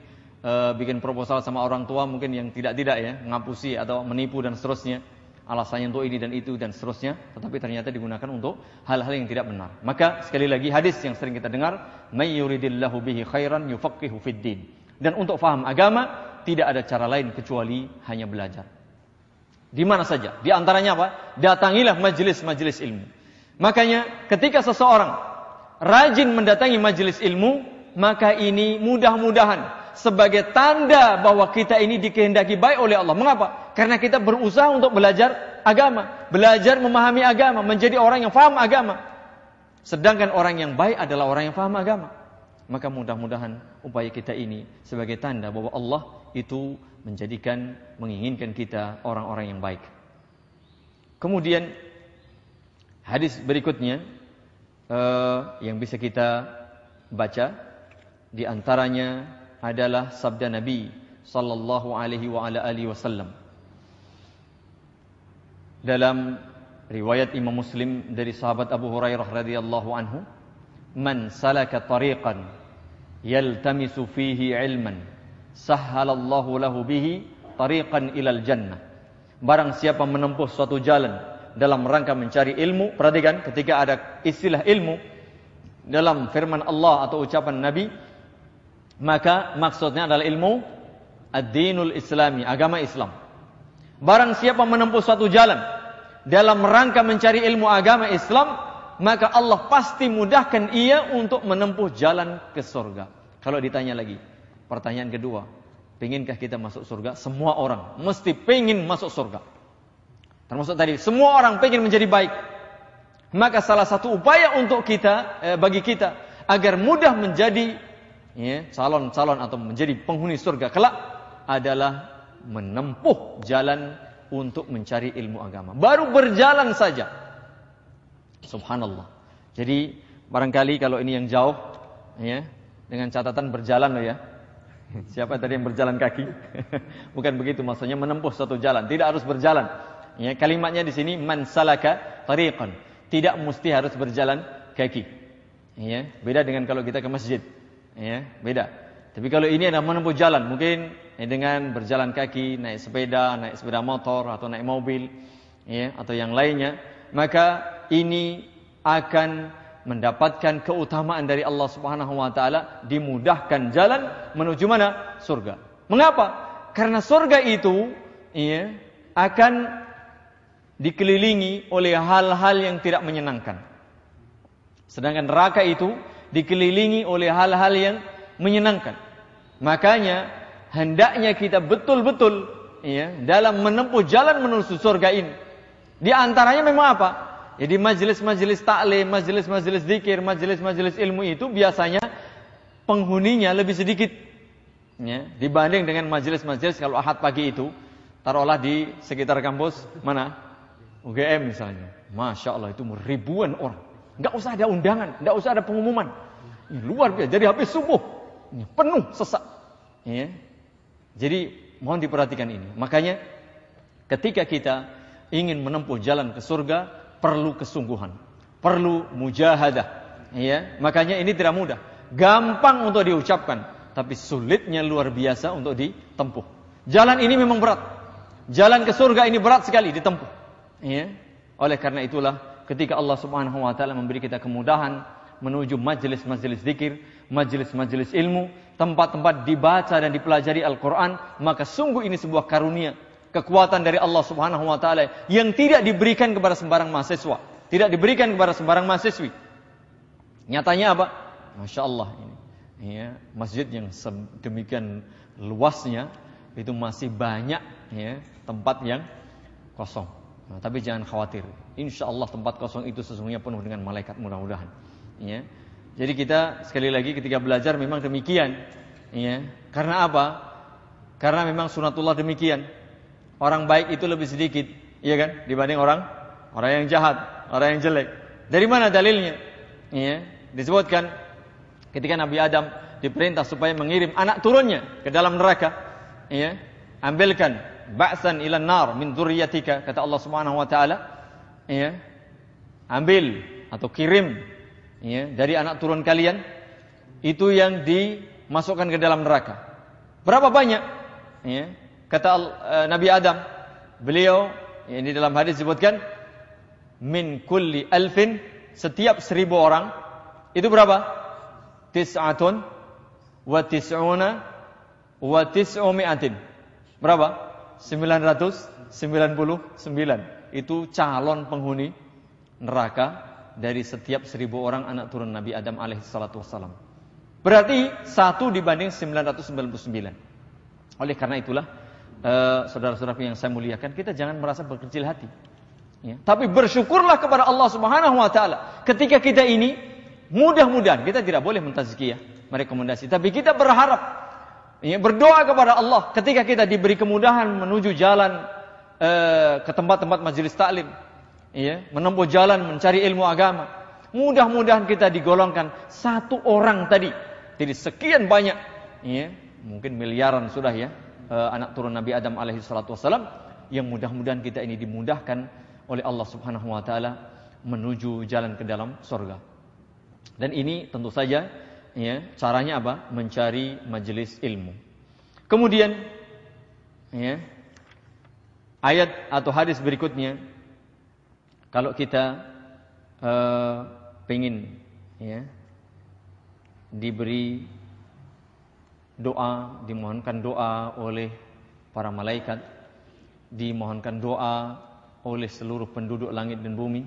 bikin proposal sama orang tua mungkin yang tidak ya, ngapusi atau menipu dan seterusnya, alasannya untuk ini dan itu dan seterusnya, tetapi ternyata digunakan untuk hal-hal yang tidak benar. Maka sekali lagi hadis yang sering kita dengar, may yuridillahu bihi khairan yufaqihu fid din. Dan untuk faham agama tidak ada cara lain kecuali hanya belajar. Di mana saja. Di antaranya apa? Datangilah majelis-majelis ilmu. Makanya ketika seseorang rajin mendatangi majelis ilmu, maka ini mudah-mudahan sebagai tanda bahwa kita ini dikehendaki baik oleh Allah. Mengapa? Karena kita berusaha untuk belajar agama, belajar memahami agama, menjadi orang yang faham agama. Sedangkan orang yang baik adalah orang yang faham agama. Maka mudah-mudahan upaya kita ini sebagai tanda bahwa Allah itu menginginkan kita orang-orang yang baik. Kemudian hadis berikutnya yang bisa kita baca di antaranya adalah sabda Nabi sallallahu alaihi wa ala alihi wasallam dalam riwayat Imam Muslim dari sahabat Abu Hurairah radhiyallahu anhu, man salaka tariqan yaltamisu fihi ilman sahhalallahu lahu bihi tariqan ilal jannah. Barang siapa menempuh suatu jalan dalam rangka mencari ilmu, perhatikan ketika ada istilah ilmu dalam firman Allah atau ucapan Nabi, maka maksudnya adalah ilmu ad-dinul islami, agama Islam. Barang siapa menempuh suatu jalan dalam rangka mencari ilmu agama Islam, maka Allah pasti mudahkan ia untuk menempuh jalan ke surga. Kalau ditanya lagi, pertanyaan kedua, penginkah kita masuk surga? Semua orang mesti pengen masuk surga. Termasuk tadi, semua orang pengen menjadi baik. Maka salah satu upaya untuk kita, bagi kita, agar mudah menjadi calon-calon atau menjadi penghuni surga kelak, adalah menempuh jalan untuk mencari ilmu agama. Baru berjalan saja. Subhanallah. Jadi barangkali kalau ini yang jauh, dengan catatan berjalan loh ya. Siapa tadi yang berjalan kaki? Bukan begitu maksudnya, menempuh suatu jalan. Tidak harus berjalan. Kalimatnya di sini man salaka tariqan. Tidak mesti harus berjalan kaki. Beda dengan kalau kita ke masjid. Beda. Tapi kalau ini adalah menempuh jalan, mungkin dengan berjalan kaki, naik sepeda motor atau naik mobil, atau yang lainnya, maka ini akan mendapatkan keutamaan dari Allah Subhanahu wa taala, dimudahkan jalan menuju mana? Surga. Mengapa? Karena surga itu akan dikelilingi oleh hal-hal yang tidak menyenangkan. Sedangkan neraka itu dikelilingi oleh hal-hal yang menyenangkan. Makanya hendaknya kita betul-betul dalam menempuh jalan menuju surga ini. Di antaranya memang apa? Jadi majelis-majelis taklim, majelis-majelis zikir, majelis-majelis ilmu itu biasanya penghuninya lebih sedikit dibanding dengan majelis-majelis kalau Ahad pagi itu, taruhlah di sekitar kampus mana? UGM misalnya. Masya Allah itu ribuan orang. Enggak usah ada undangan, enggak usah ada pengumuman. Luar biasa, jadi habis subuh penuh sesak. Jadi mohon diperhatikan ini. Makanya ketika kita ingin menempuh jalan ke surga, perlu kesungguhan, perlu mujahadah. Makanya ini tidak mudah. Gampang untuk diucapkan, tapi sulitnya luar biasa untuk ditempuh. Jalan ini memang berat. Jalan ke surga ini berat sekali ditempuh. Oleh karena itulah ketika Allah Subhanahu wa taala memberi kita kemudahan menuju majelis-majelis zikir, majelis-majelis ilmu, tempat-tempat dibaca dan dipelajari Al-Qur'an, maka sungguh ini sebuah karunia, kekuatan dari Allah Subhanahu wa taala yang tidak diberikan kepada sembarang mahasiswa, tidak diberikan kepada sembarang mahasiswi. Nyatanya apa? Masya Allah ini. Masjid yang demikian luasnya itu masih banyak tempat yang kosong. Tapi jangan khawatir. Insya Allah tempat kosong itu sesungguhnya penuh dengan malaikat, mudah-mudahan. Jadi kita sekali lagi ketika belajar memang demikian. Karena apa? Karena memang sunatullah demikian. Orang baik itu lebih sedikit, kan? Dibanding orang yang jahat, orang yang jelek. Dari mana dalilnya? Disebutkan ketika Nabi Adam diperintah supaya mengirim anak turunnya ke dalam neraka. Ambilkan ba'san ilan nar min dzurriyyatika, kata Allah Subhanahu wa taala. Ambil atau kirim dari anak turun kalian itu yang dimasukkan ke dalam neraka. Berapa banyak? Kata Nabi Adam, beliau ini dalam hadis disebutkan min kulli alfin, setiap 1000 orang itu berapa? Tis'atun wa tis'una wa tis'umi'atin. Berapa? 999. Itu calon penghuni neraka dari setiap 1000 orang anak turun Nabi Adam alaihi salatu wassalam. Berarti 1 dibanding 999. Oleh karena itulah saudara-saudara yang saya muliakan, kita jangan merasa berkecil hati. Tapi bersyukurlah kepada Allah Subhanahu wa taala. Ketika kita ini mudah-mudahan, kita tidak boleh mentazkiyah, merekomendasi, tapi kita berharap, berdoa kepada Allah ketika kita diberi kemudahan menuju jalan ke tempat-tempat majelis taklim, menempuh jalan mencari ilmu agama. Mudah-mudahan kita digolongkan 1 orang tadi. Jadi sekian banyak, mungkin miliaran sudah anak turun Nabi Adam alaihi salatu wassalam, yang mudah-mudahan kita ini dimudahkan oleh Allah Subhanahu wa taala menuju jalan ke dalam surga. Dan ini tentu saja caranya apa? Mencari majelis ilmu. Kemudian ayat atau hadis berikutnya, kalau kita pengin diberi dimohonkan doa oleh para malaikat, dimohonkan doa oleh seluruh penduduk langit dan bumi,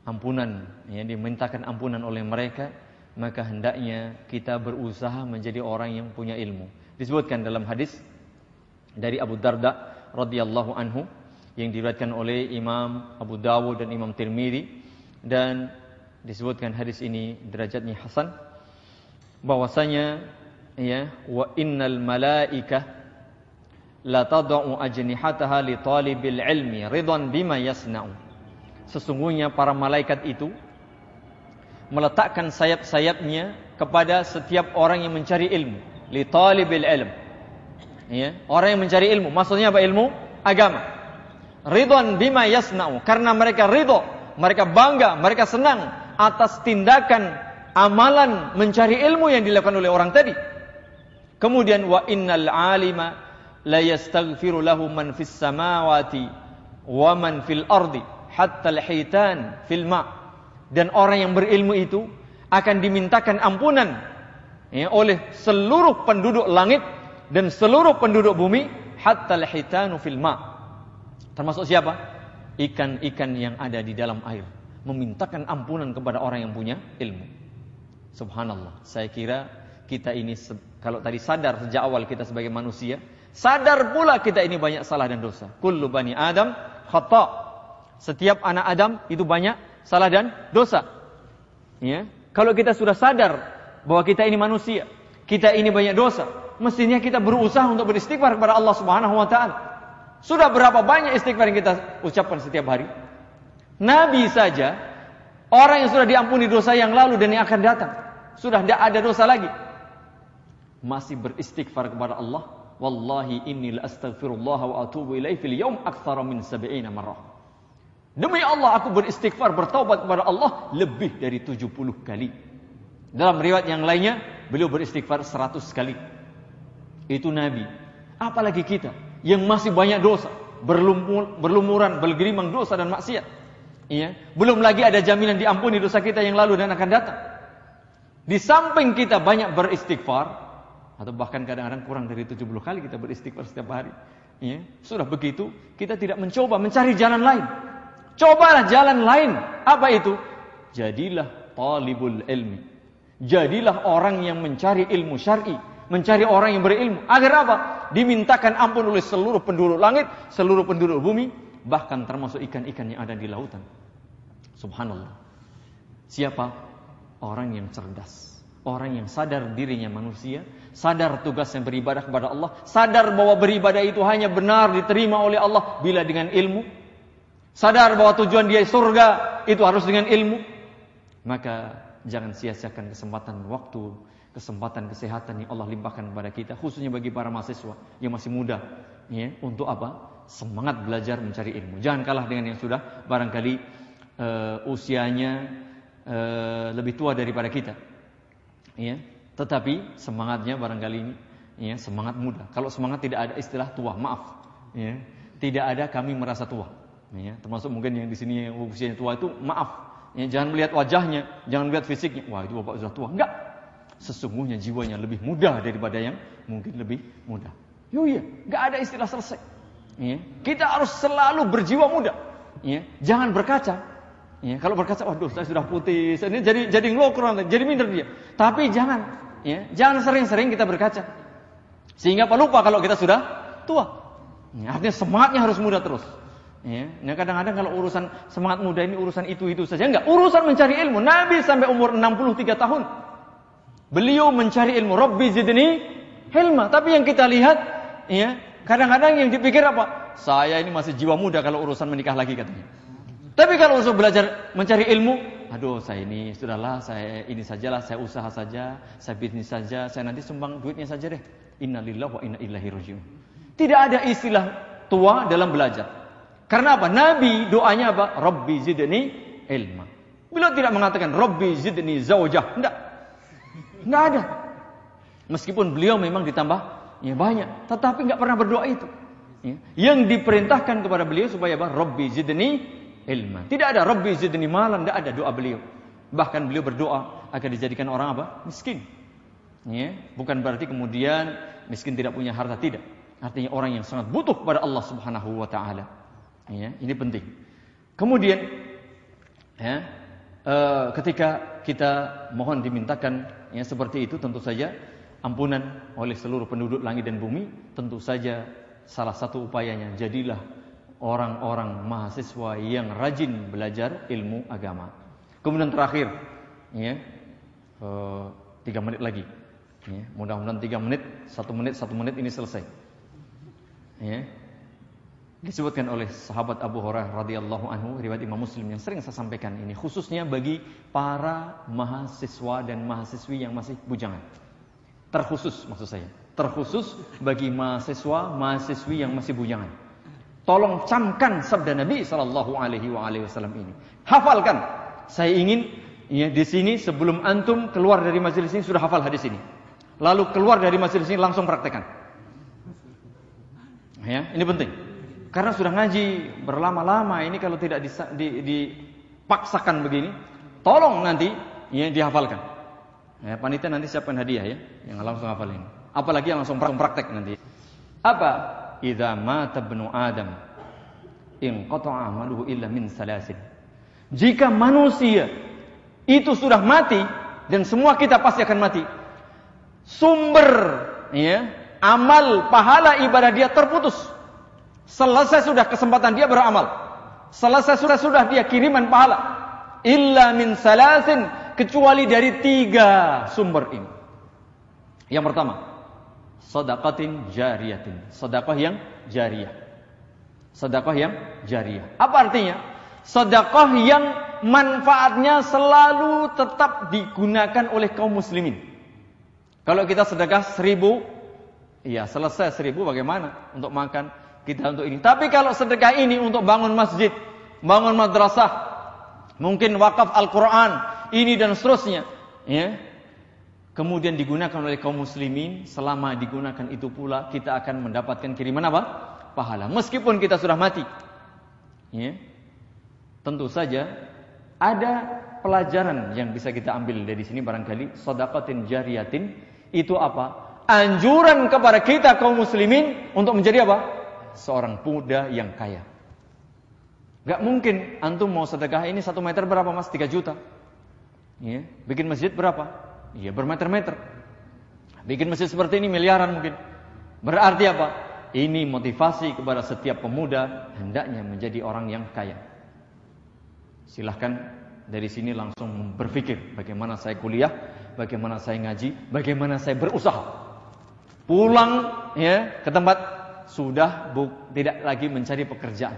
ampunan, dimintakan ampunan oleh mereka, maka hendaknya kita berusaha menjadi orang yang punya ilmu. Disebutkan dalam hadis dari Abu Darda radhiyallahu anhu yang diriwayatkan oleh Imam Abu Dawud dan Imam Tirmidzi, dan disebutkan hadis ini derajatnya hasan, bahwasanya wa innal malaikah la tad'u ajnihataha li talibil ilmi ridwan bima yasna'u. Sesungguhnya para malaikat itu meletakkan sayap-sayapnya kepada setiap orang yang mencari ilmu, li talibil ilm. Orang yang mencari ilmu, maksudnya apa? Ilmu agama. Ridwan bima yasna'u, karena mereka ridho, mereka bangga, mereka senang atas tindakan amalan mencari ilmu yang dilakukan oleh orang tadi. Kemudian wa innal alima la yastaghfiru lahu man fis samawati wa man fil ardi hatta al-hitan fil ma'. Dan orang yang berilmu itu akan dimintakan ampunan oleh seluruh penduduk langit dan seluruh penduduk bumi, hatta al-hitanu fil ma'. Termasuk siapa? Ikan-ikan yang ada di dalam air memintakan ampunan kepada orang yang punya ilmu. Subhanallah. Saya kira kita ini, kalau tadi sadar sejak awal kita sebagai manusia, sadar pula kita ini banyak salah dan dosa. Kullu bani Adam khata'. Setiap anak Adam itu banyak salah dan dosa. Kalau kita sudah sadar bahwa kita ini manusia, kita ini banyak dosa, mestinya kita berusaha untuk beristighfar kepada Allah Subhanahu wa taala. Sudah berapa banyak istighfar yang kita ucapkan setiap hari? Nabi saja, orang yang sudah diampuni dosa yang lalu dan yang akan datang, sudah tidak ada dosa lagi, masih beristighfar kepada Allah. Wallahi inni la astaghfirullah wa atubu ilaihi fil yaum aktsara min 70 marrah. Demi Allah, aku beristighfar, bertaubat kepada Allah lebih dari 70 kali. Dalam riwayat yang lainnya, beliau beristighfar 100 kali. Itu Nabi. Apalagi kita yang masih banyak dosa, berlumuran, bergelimang dosa dan maksiat. Belum lagi ada jaminan diampuni dosa kita yang lalu dan akan datang. Di samping kita banyak beristighfar, atau bahkan kadang-kadang kurang dari 70 kali kita beristighfar setiap hari. Sudah begitu, kita tidak mencoba mencari jalan lain. Cobalah jalan lain. Apa itu? Jadilah talibul ilmi. Jadilah orang yang mencari ilmu syar'i, mencari orang yang berilmu. Agar apa? Dimintakan ampun oleh seluruh penduduk langit, seluruh penduduk bumi, bahkan termasuk ikan-ikan yang ada di lautan. Subhanallah. Siapa? Orang yang cerdas, orang yang sadar dirinya manusia, sadar tugasnya beribadah kepada Allah, sadar bahwa beribadah itu hanya benar diterima oleh Allah bila dengan ilmu, sadar bahwa tujuan dia surga itu harus dengan ilmu. Maka jangan sia-siakan kesempatan waktu, kesempatan kesehatan yang Allah limpahkan kepada kita, khususnya bagi para mahasiswa yang masih muda, untuk apa? Semangat belajar mencari ilmu. Jangan kalah dengan yang sudah barangkali usianya lebih tua daripada kita, tetapi semangatnya barangkali ini semangat muda. Kalau semangat tidak ada istilah tua, maaf, tidak ada kami merasa tua, termasuk mungkin yang di sini yang usianya tua itu maaf, jangan melihat wajahnya, jangan melihat fisiknya, wah itu bapak sudah tua. Enggak, sesungguhnya jiwanya lebih muda daripada yang mungkin lebih muda. Enggak ada istilah selesai. Kita harus selalu berjiwa muda. Jangan berkaca. Kalau berkaca, waduh saya sudah putih, ini jadi ngelokur, jadi minder dia. Tapi jangan, jangan sering-sering kita berkaca, sehingga lupa kalau kita sudah tua. Artinya semangatnya harus muda terus. Kadang-kadang kalau urusan semangat muda ini urusan itu saja, enggak. Urusan mencari ilmu. Nabi sampai umur 63 tahun beliau mencari ilmu. Rabbi zidni ilma. Tapi yang kita lihat, kadang-kadang yang dipikir apa? Saya ini masih jiwa muda kalau urusan menikah lagi katanya. Tapi kalau urusan belajar mencari ilmu, aduh saya ini sudahlah, saya ini sajalah, saya usaha saja, saya bisnis saja, saya nanti sumbang duitnya saja deh. Innalillahi wa inna ilaihi rajiun. Tidak ada istilah tua dalam belajar. Karena apa? Nabi doanya apa? Rabbi zidni ilma. Beliau tidak mengatakan Rabbi zidni zaujah. Enggak ada. Meskipun beliau memang ditambah banyak, tetapi enggak pernah berdoa itu. Yang diperintahkan kepada beliau supaya apa? Rabbi zidni ilma. Tidak ada Rabbi zidni malan, tidak ada doa beliau. Bahkan beliau berdoa agar dijadikan orang apa? Miskin. Ya, bukan berarti kemudian miskin tidak punya harta, tidak. Artinya orang yang sangat butuh kepada Allah Subhanahu wa taala. Ya, ini penting. Kemudian ya, ketika kita mohon dimintakan ya seperti itu, tentu saja ampunan oleh seluruh penduduk langit dan bumi, tentu saja salah satu upayanya jadilah orang-orang mahasiswa yang rajin belajar ilmu agama. Kemudian terakhir ya, 3 menit lagi ya, mudah-mudahan 3 menit, 1 menit ini selesai ya. Disebutkan oleh sahabat Abu Hurairah radhiyallahu anhu, riwayat Imam Muslim, yang sering saya sampaikan ini khususnya bagi para mahasiswa dan mahasiswi yang masih bujangan. Terkhusus maksud saya, terkhusus bagi mahasiswa mahasiswi yang masih bujangan. Tolong camkan sabda Nabi sallallahu alaihi wasallam ini. Hafalkan. Saya ingin ya di sini sebelum antum keluar dari majelis ini sudah hafal hadis ini. Lalu keluar dari majelis ini langsung praktekkan. Ya, ini penting. Karena sudah ngaji berlama-lama ini, kalau tidak dipaksakan begini, tolong nanti ya dihafalkan. Ya, panitia nanti siapkan hadiah ya, yang langsung hafal ini. Apalagi yang langsung praktek nanti. Apa? Idza mata ibnu Adam inqata'a amaluhu illa min salasin. Jika manusia itu sudah mati, dan semua kita pasti akan mati, sumber ya amal pahala ibadah dia terputus. Selesai sudah kesempatan dia beramal, selesai sudah dia kiriman pahala, illa min salasin, kecuali dari 3 sumber ini. Yang pertama, sedaqatin jariyatin, sedekah yang jariyah. Sedekah yang jariyah. Apa artinya? Sedekah yang manfaatnya selalu tetap digunakan oleh kaum muslimin. Kalau kita sedekah 1000, iya selesai 1000, bagaimana untuk makan kita untuk ini. Tapi kalau sedekah ini untuk bangun masjid, bangun madrasah, mungkin wakaf Al-Quran, ini dan seterusnya, ya, kemudian digunakan oleh kaum muslimin, selama digunakan itu pula kita akan mendapatkan kiriman apa? Pahala. Meskipun kita sudah mati. Ya. Tentu saja ada pelajaran yang bisa kita ambil dari sini barangkali. Shadaqatin jariyatin itu apa? Anjuran kepada kita kaum muslimin untuk menjadi apa? Seorang pemuda yang kaya. Gak mungkin antum mau sedekah ini 1 meter berapa mas? 3 juta. Ya. Bikin masjid berapa? Ya bermeter-meter. Bikin masjid seperti ini miliaran mungkin. Berarti apa? Ini motivasi kepada setiap pemuda hendaknya menjadi orang yang kaya. Silahkan dari sini langsung berpikir bagaimana saya kuliah, bagaimana saya ngaji, bagaimana saya berusaha. Pulang ya ke tempat sudah tidak lagi mencari pekerjaan,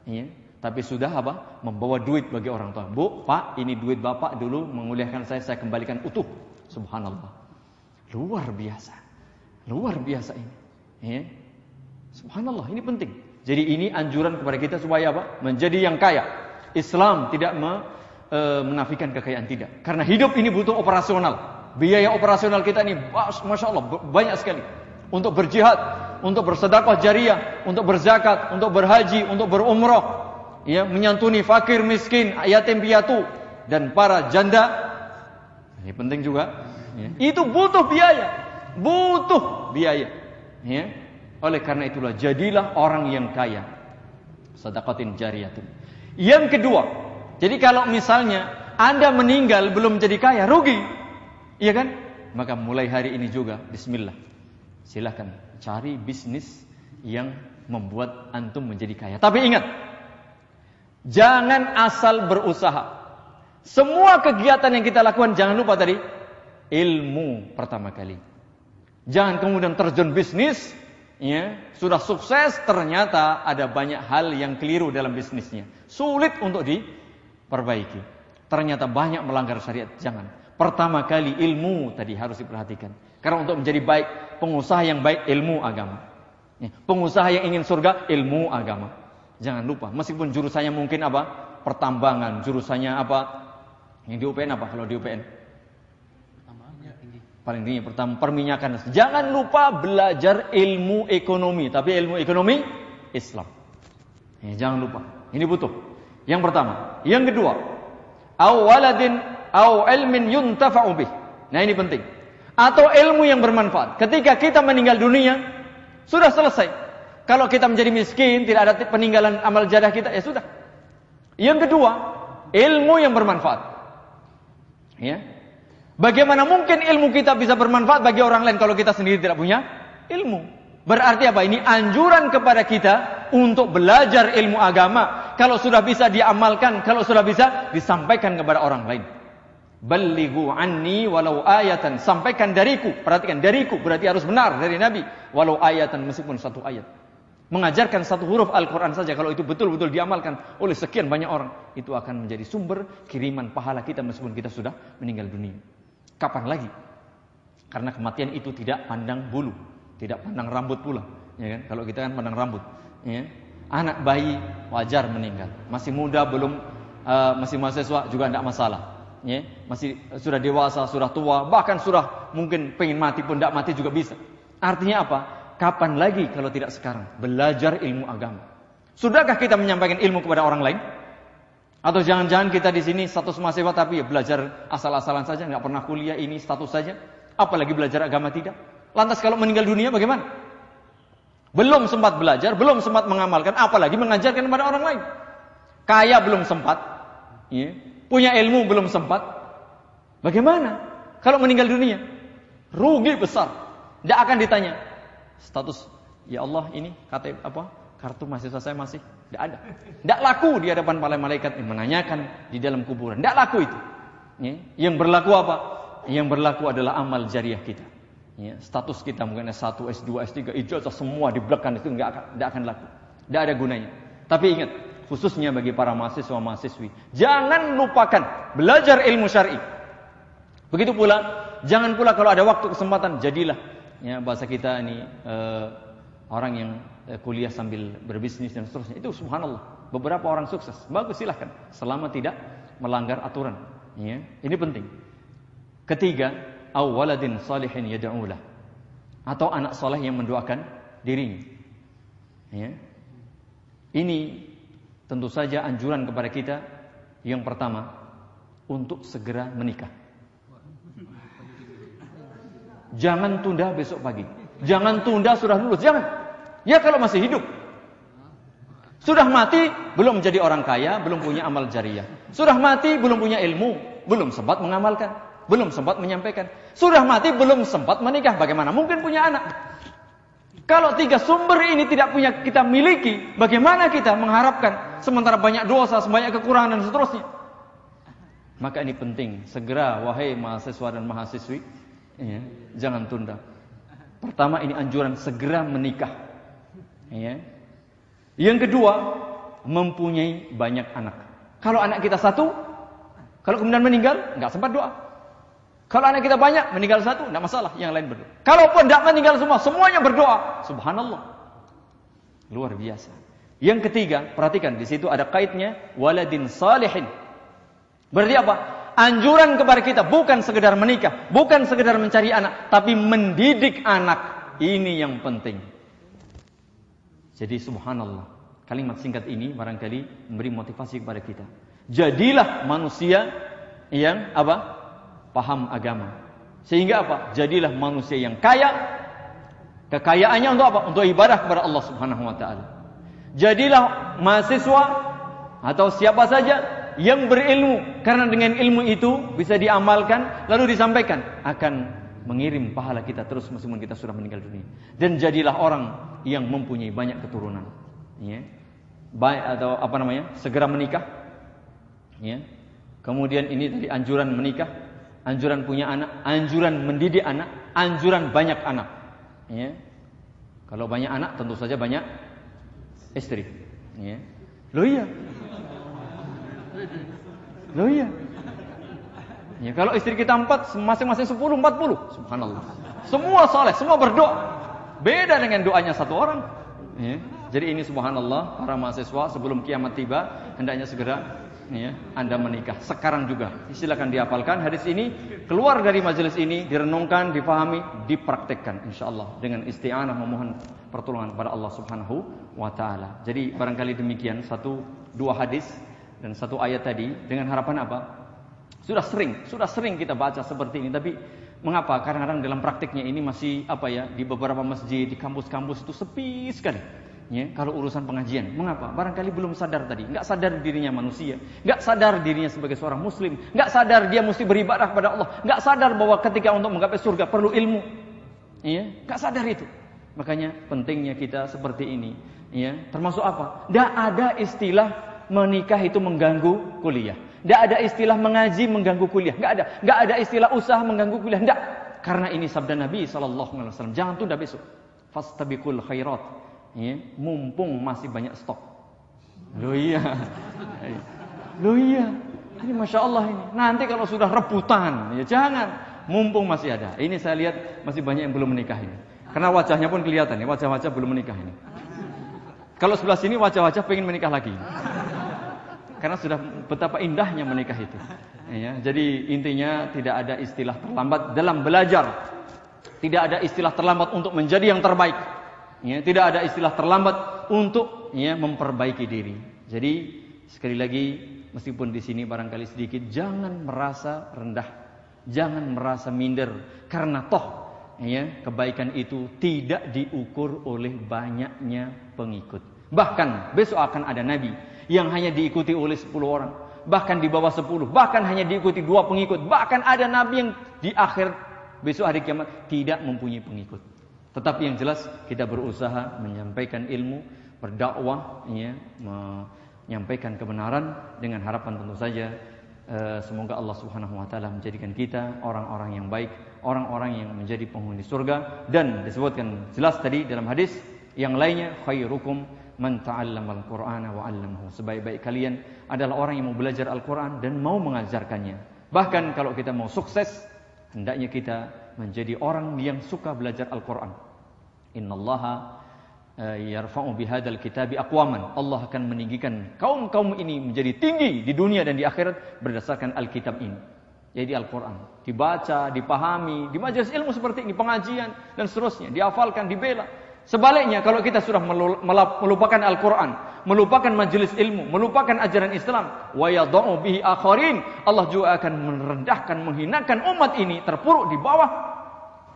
ya, tapi sudah apa? Membawa duit bagi orang tua. Bu, Pak, ini duit Bapak dulu menguliahkan saya kembalikan utuh. Subhanallah, luar biasa ini. Ya. Subhanallah, ini penting. Jadi ini anjuran kepada kita supaya apa? Menjadi yang kaya. Islam tidak menafikan kekayaan, tidak. Karena hidup ini butuh operasional. Biaya operasional kita ini, masya Allah, banyak sekali. Untuk berjihad, untuk bersedekah jariyah, untuk berzakat, untuk berhaji, untuk berumrah, ya, menyantuni fakir, miskin, yatim piatu, dan para janda. Ini penting juga. Ya. Itu butuh biaya. Ya. Oleh karena itulah jadilah orang yang kaya. Sedaqatin jariyatun. Yang kedua, jadi kalau misalnya Anda meninggal belum jadi kaya, rugi, iya kan? Maka mulai hari ini juga, bismillah. Silakan cari bisnis yang membuat antum menjadi kaya. Tapi ingat, jangan asal berusaha. Semua kegiatan yang kita lakukan, jangan lupa tadi, ilmu pertama kali. Jangan kemudian terjun bisnis, ya, sudah sukses, ternyata ada banyak hal yang keliru dalam bisnisnya. Sulit untuk diperbaiki. Ternyata banyak melanggar syariat. Jangan. Pertama kali ilmu tadi harus diperhatikan. Karena untuk menjadi baik, pengusaha yang baik, ilmu agama. Pengusaha yang ingin surga, ilmu agama. Jangan lupa, meskipun jurusannya mungkin apa? Pertambangan, jurusannya apa? Yang di UPN apa kalau di UPN? Paling tinggi, perminyakan. Jangan lupa belajar ilmu ekonomi, tapi ilmu ekonomi Islam. Jangan lupa, ini butuh. Yang pertama. Yang kedua, aw waladin aw ilmin yuntafa'u bih. Nah ini penting. atau ilmu yang bermanfaat. Ketika kita meninggal dunia, sudah selesai. Kalau kita menjadi miskin, tidak ada peninggalan amal jariah kita, ya sudah. Yang kedua, ilmu yang bermanfaat. Ya. Bagaimana mungkin ilmu kita bisa bermanfaat bagi orang lain kalau kita sendiri tidak punya ilmu? Berarti apa? Ini anjuran kepada kita untuk belajar ilmu agama. Kalau sudah bisa diamalkan, kalau sudah bisa disampaikan kepada orang lain. Ballighu anni walau ayatan, sampaikan dariku. Perhatikan, dariku berarti harus benar dari Nabi. Walau ayatan, meskipun satu ayat. Mengajarkan satu huruf Al-Quran saja, kalau itu betul-betul diamalkan oleh sekian banyak orang, itu akan menjadi sumber kiriman pahala kita meskipun kita sudah meninggal dunia. Kapan lagi? Karena kematian itu tidak pandang bulu, tidak pandang rambut pula, ya kan? Kalau kita kan pandang rambut, ya. Anak bayi wajar meninggal, masih muda belum, masih mahasiswa juga tidak masalah. Ya, masih sudah dewasa, sudah tua, bahkan sudah mungkin pengen mati pun tidak mati juga bisa. Artinya apa? Kapan lagi kalau tidak sekarang? Belajar ilmu agama. Sudahkah kita menyampaikan ilmu kepada orang lain? Atau jangan-jangan kita di sini status mahasiswa tapi ya belajar asal-asalan saja, nggak pernah kuliah, ini status saja. Apalagi belajar agama tidak. Lantas kalau meninggal dunia bagaimana? Belum sempat belajar, belum sempat mengamalkan, apalagi mengajarkan kepada orang lain. Kaya belum sempat, ya. Punya ilmu belum sempat. Bagaimana kalau meninggal dunia? Rugi besar. Tidak akan ditanya status, ya Allah ini KTP apa? Kartu mahasiswa saya masih tidak ada. Tidak laku di hadapan para malaikat yang menanyakan di dalam kuburan. Tidak laku itu. Ya. Yang berlaku apa? Yang berlaku adalah amal jariah kita. Ya. Status kita mungkin S1, S2, S3, ijazah semua dibelakang itu tidak akan laku. Tidak ada gunanya. Tapi ingat, khususnya bagi para mahasiswa-mahasiswi, jangan lupakan belajar ilmu syar'i. Begitu pula, jangan pula kalau ada waktu kesempatan, jadilah, ya bahasa kita ini orang yang kuliah sambil berbisnis dan seterusnya. Itu subhanallah, beberapa orang sukses. Bagus, silahkan, selama tidak melanggar aturan. Ya, ini penting. Ketiga, awaladin salihin yad'ulah, atau anak soleh yang mendoakan dirinya. Ya. Ini tentu saja anjuran kepada kita yang pertama untuk segera menikah. Jangan tunda besok pagi. Jangan tunda sudah lulus, jangan. Ya kalau masih hidup. Sudah mati belum menjadi orang kaya, belum punya amal jariah. Sudah mati belum punya ilmu, belum sempat mengamalkan, belum sempat menyampaikan. Sudah mati belum sempat menikah, bagaimana mungkin punya anak? Kalau tiga sumber ini tidak punya kita miliki, bagaimana kita mengharapkan sementara banyak dosa, banyak kekurangan dan seterusnya? Maka ini penting, segera wahai mahasiswa dan mahasiswi, ya, jangan tunda. Pertama ini anjuran segera menikah. Ya. Yang kedua, mempunyai banyak anak. Kalau anak kita satu, kalau kemudian meninggal, nggak sempat doa. Kalau anak kita banyak, meninggal satu, tidak masalah, yang lain berdoa. Kalaupun tidak meninggal semua, semuanya berdoa. Subhanallah. Luar biasa. Yang ketiga, perhatikan, di situ ada kaitnya, waladin salihin. Berarti apa? Anjuran kepada kita, bukan sekedar menikah, bukan sekedar mencari anak, tapi mendidik anak. Ini yang penting. Jadi subhanallah, kalimat singkat ini barangkali memberi motivasi kepada kita. Jadilah manusia yang apa? Paham agama. Sehingga apa? Jadilah manusia yang kaya. Kekayaannya untuk apa? Untuk ibadah kepada Allah Subhanahu wa taala. Jadilah mahasiswa atau siapa saja yang berilmu, karena dengan ilmu itu bisa diamalkan lalu disampaikan, akan mengirim pahala kita terus meskipun kita sudah meninggal dunia. Dan jadilah orang yang mempunyai banyak keturunan. Ya. Baik atau apa namanya? Segera menikah. Ya. Kemudian ini tadi anjuran menikah, anjuran punya anak, anjuran mendidik anak, anjuran banyak anak. Ya. Kalau banyak anak tentu saja banyak istri. Ya. Loh iya. Loh iya. Ya, kalau istri kita 4, masing-masing 10, 40. Subhanallah. Semua saleh, semua berdoa. Beda dengan doanya satu orang. Ya. Jadi ini subhanallah, para mahasiswa sebelum kiamat tiba hendaknya segera ya, Anda menikah. Sekarang juga. Silakan dihafalkan hadis ini, keluar dari majelis ini, direnungkan, difahami, dipraktekkan insyaallah dengan isti'anah memohon pertolongan kepada Allah Subhanahu wa taala. Jadi barangkali demikian 1-2 hadis dan 1 ayat tadi, dengan harapan apa? Sudah sering kita baca seperti ini, tapi Mengapa? Kadang-kadang dalam praktiknya ini masih di beberapa masjid, di kampus-kampus itu sepi sekali. Ya, kalau urusan pengajian. Mengapa? Barangkali belum sadar tadi. Enggak sadar dirinya manusia. Enggak sadar dirinya sebagai seorang muslim. Enggak sadar dia mesti beribadah kepada Allah. Enggak sadar bahwa ketika untuk menggapai surga perlu ilmu. Ya, enggak sadar itu. Makanya pentingnya kita seperti ini. Ya, termasuk apa? Enggak ada istilah menikah itu mengganggu kuliah. Tidak ada istilah mengaji mengganggu kuliah. Tidak ada istilah usaha mengganggu kuliah. Tidak. Karena ini sabda Nabi SAW. Jangan tunda besok. Fastabiqul khairat. Ya, mumpung masih banyak stok. Loh iya. Ini Masya Allah ini. Nanti kalau sudah rebutan. Ya jangan. Mumpung masih ada. Ini saya lihat masih banyak yang belum menikah ini. Karena wajahnya pun kelihatan. Ya, wajah-wajah belum menikah ini. Kalau sebelah sini wajah-wajah pengen menikah lagi. Karena sudah betapa indahnya menikah itu. Ya, jadi intinya tidak ada istilah terlambat dalam belajar. Tidak ada istilah terlambat untuk menjadi yang terbaik. Ya, tidak ada istilah terlambat untuk memperbaiki diri. Jadi sekali lagi meskipun di sini barangkali sedikit, jangan merasa rendah, jangan merasa minder. Karena toh kebaikan itu tidak diukur oleh banyaknya pengikut. Bahkan besok akan ada nabi yang hanya diikuti oleh 10 orang, bahkan di bawah 10, bahkan hanya diikuti 2 pengikut, bahkan ada nabi yang di akhir besok hari kiamat tidak mempunyai pengikut. Tetapi yang jelas kita berusaha menyampaikan ilmu, berdakwah, menyampaikan kebenaran dengan harapan tentu saja semoga Allah Subhanahu wa taala menjadikan kita orang-orang yang baik, orang-orang yang menjadi penghuni surga. Dan disebutkan jelas tadi dalam hadis yang lainnya, khairukum man ta'allamal Qur'ana wa 'allamahu. Sebaik-baik kalian adalah orang yang mau belajar Al-Qur'an dan mau mengajarkannya. Bahkan kalau kita mau sukses, hendaknya kita menjadi orang yang suka belajar Al-Qur'an. Innallaha yarfa'u bihadzal kitabi aqwaman. Allah akan meninggikan kaum-kaum ini menjadi tinggi di dunia dan di akhirat berdasarkan Alkitab ini. Jadi Al-Qur'an dibaca, dipahami, di majelis ilmu seperti ini, pengajian dan seterusnya, dihafalkan, dibela. Sebaliknya kalau kita sudah melupakan Al-Quran, melupakan majelis ilmu, melupakan ajaran Islam, wa yadha'u bihi akharin, Allah juga akan merendahkan, menghinakan umat ini, terpuruk di bawah.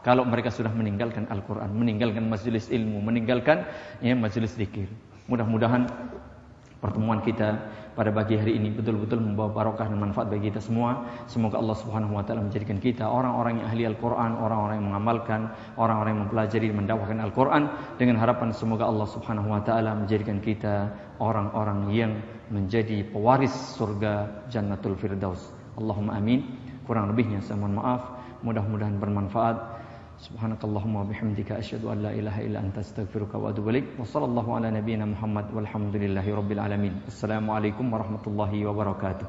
Kalau mereka sudah meninggalkan Al-Quran, meninggalkan majelis ilmu, meninggalkan majelis zikir. Mudah-mudahan pertemuan kita pada pagi hari ini betul-betul membawa barokah dan manfaat bagi kita semua. Semoga Allah Subhanahu wa taala menjadikan kita orang-orang yang ahli Al-Qur'an, orang-orang yang mengamalkan, orang-orang yang mempelajari dan mendakwahkan Al-Qur'an, dengan harapan semoga Allah Subhanahu wa taala menjadikan kita orang-orang yang menjadi pewaris surga Jannatul Firdaus. Allahumma amin. Kurang lebihnya saya mohon maaf. Mudah-mudahan bermanfaat. Subhanakallahumma wa bihamdika asyhadu an la ilaha illa anta astaghfiruka wa atubu ilaik. Wa sallallahu ala nabiyyina Muhammad walhamdulillahi rabbil alamin. Assalamualaikum warahmatullahi wabarakatuh.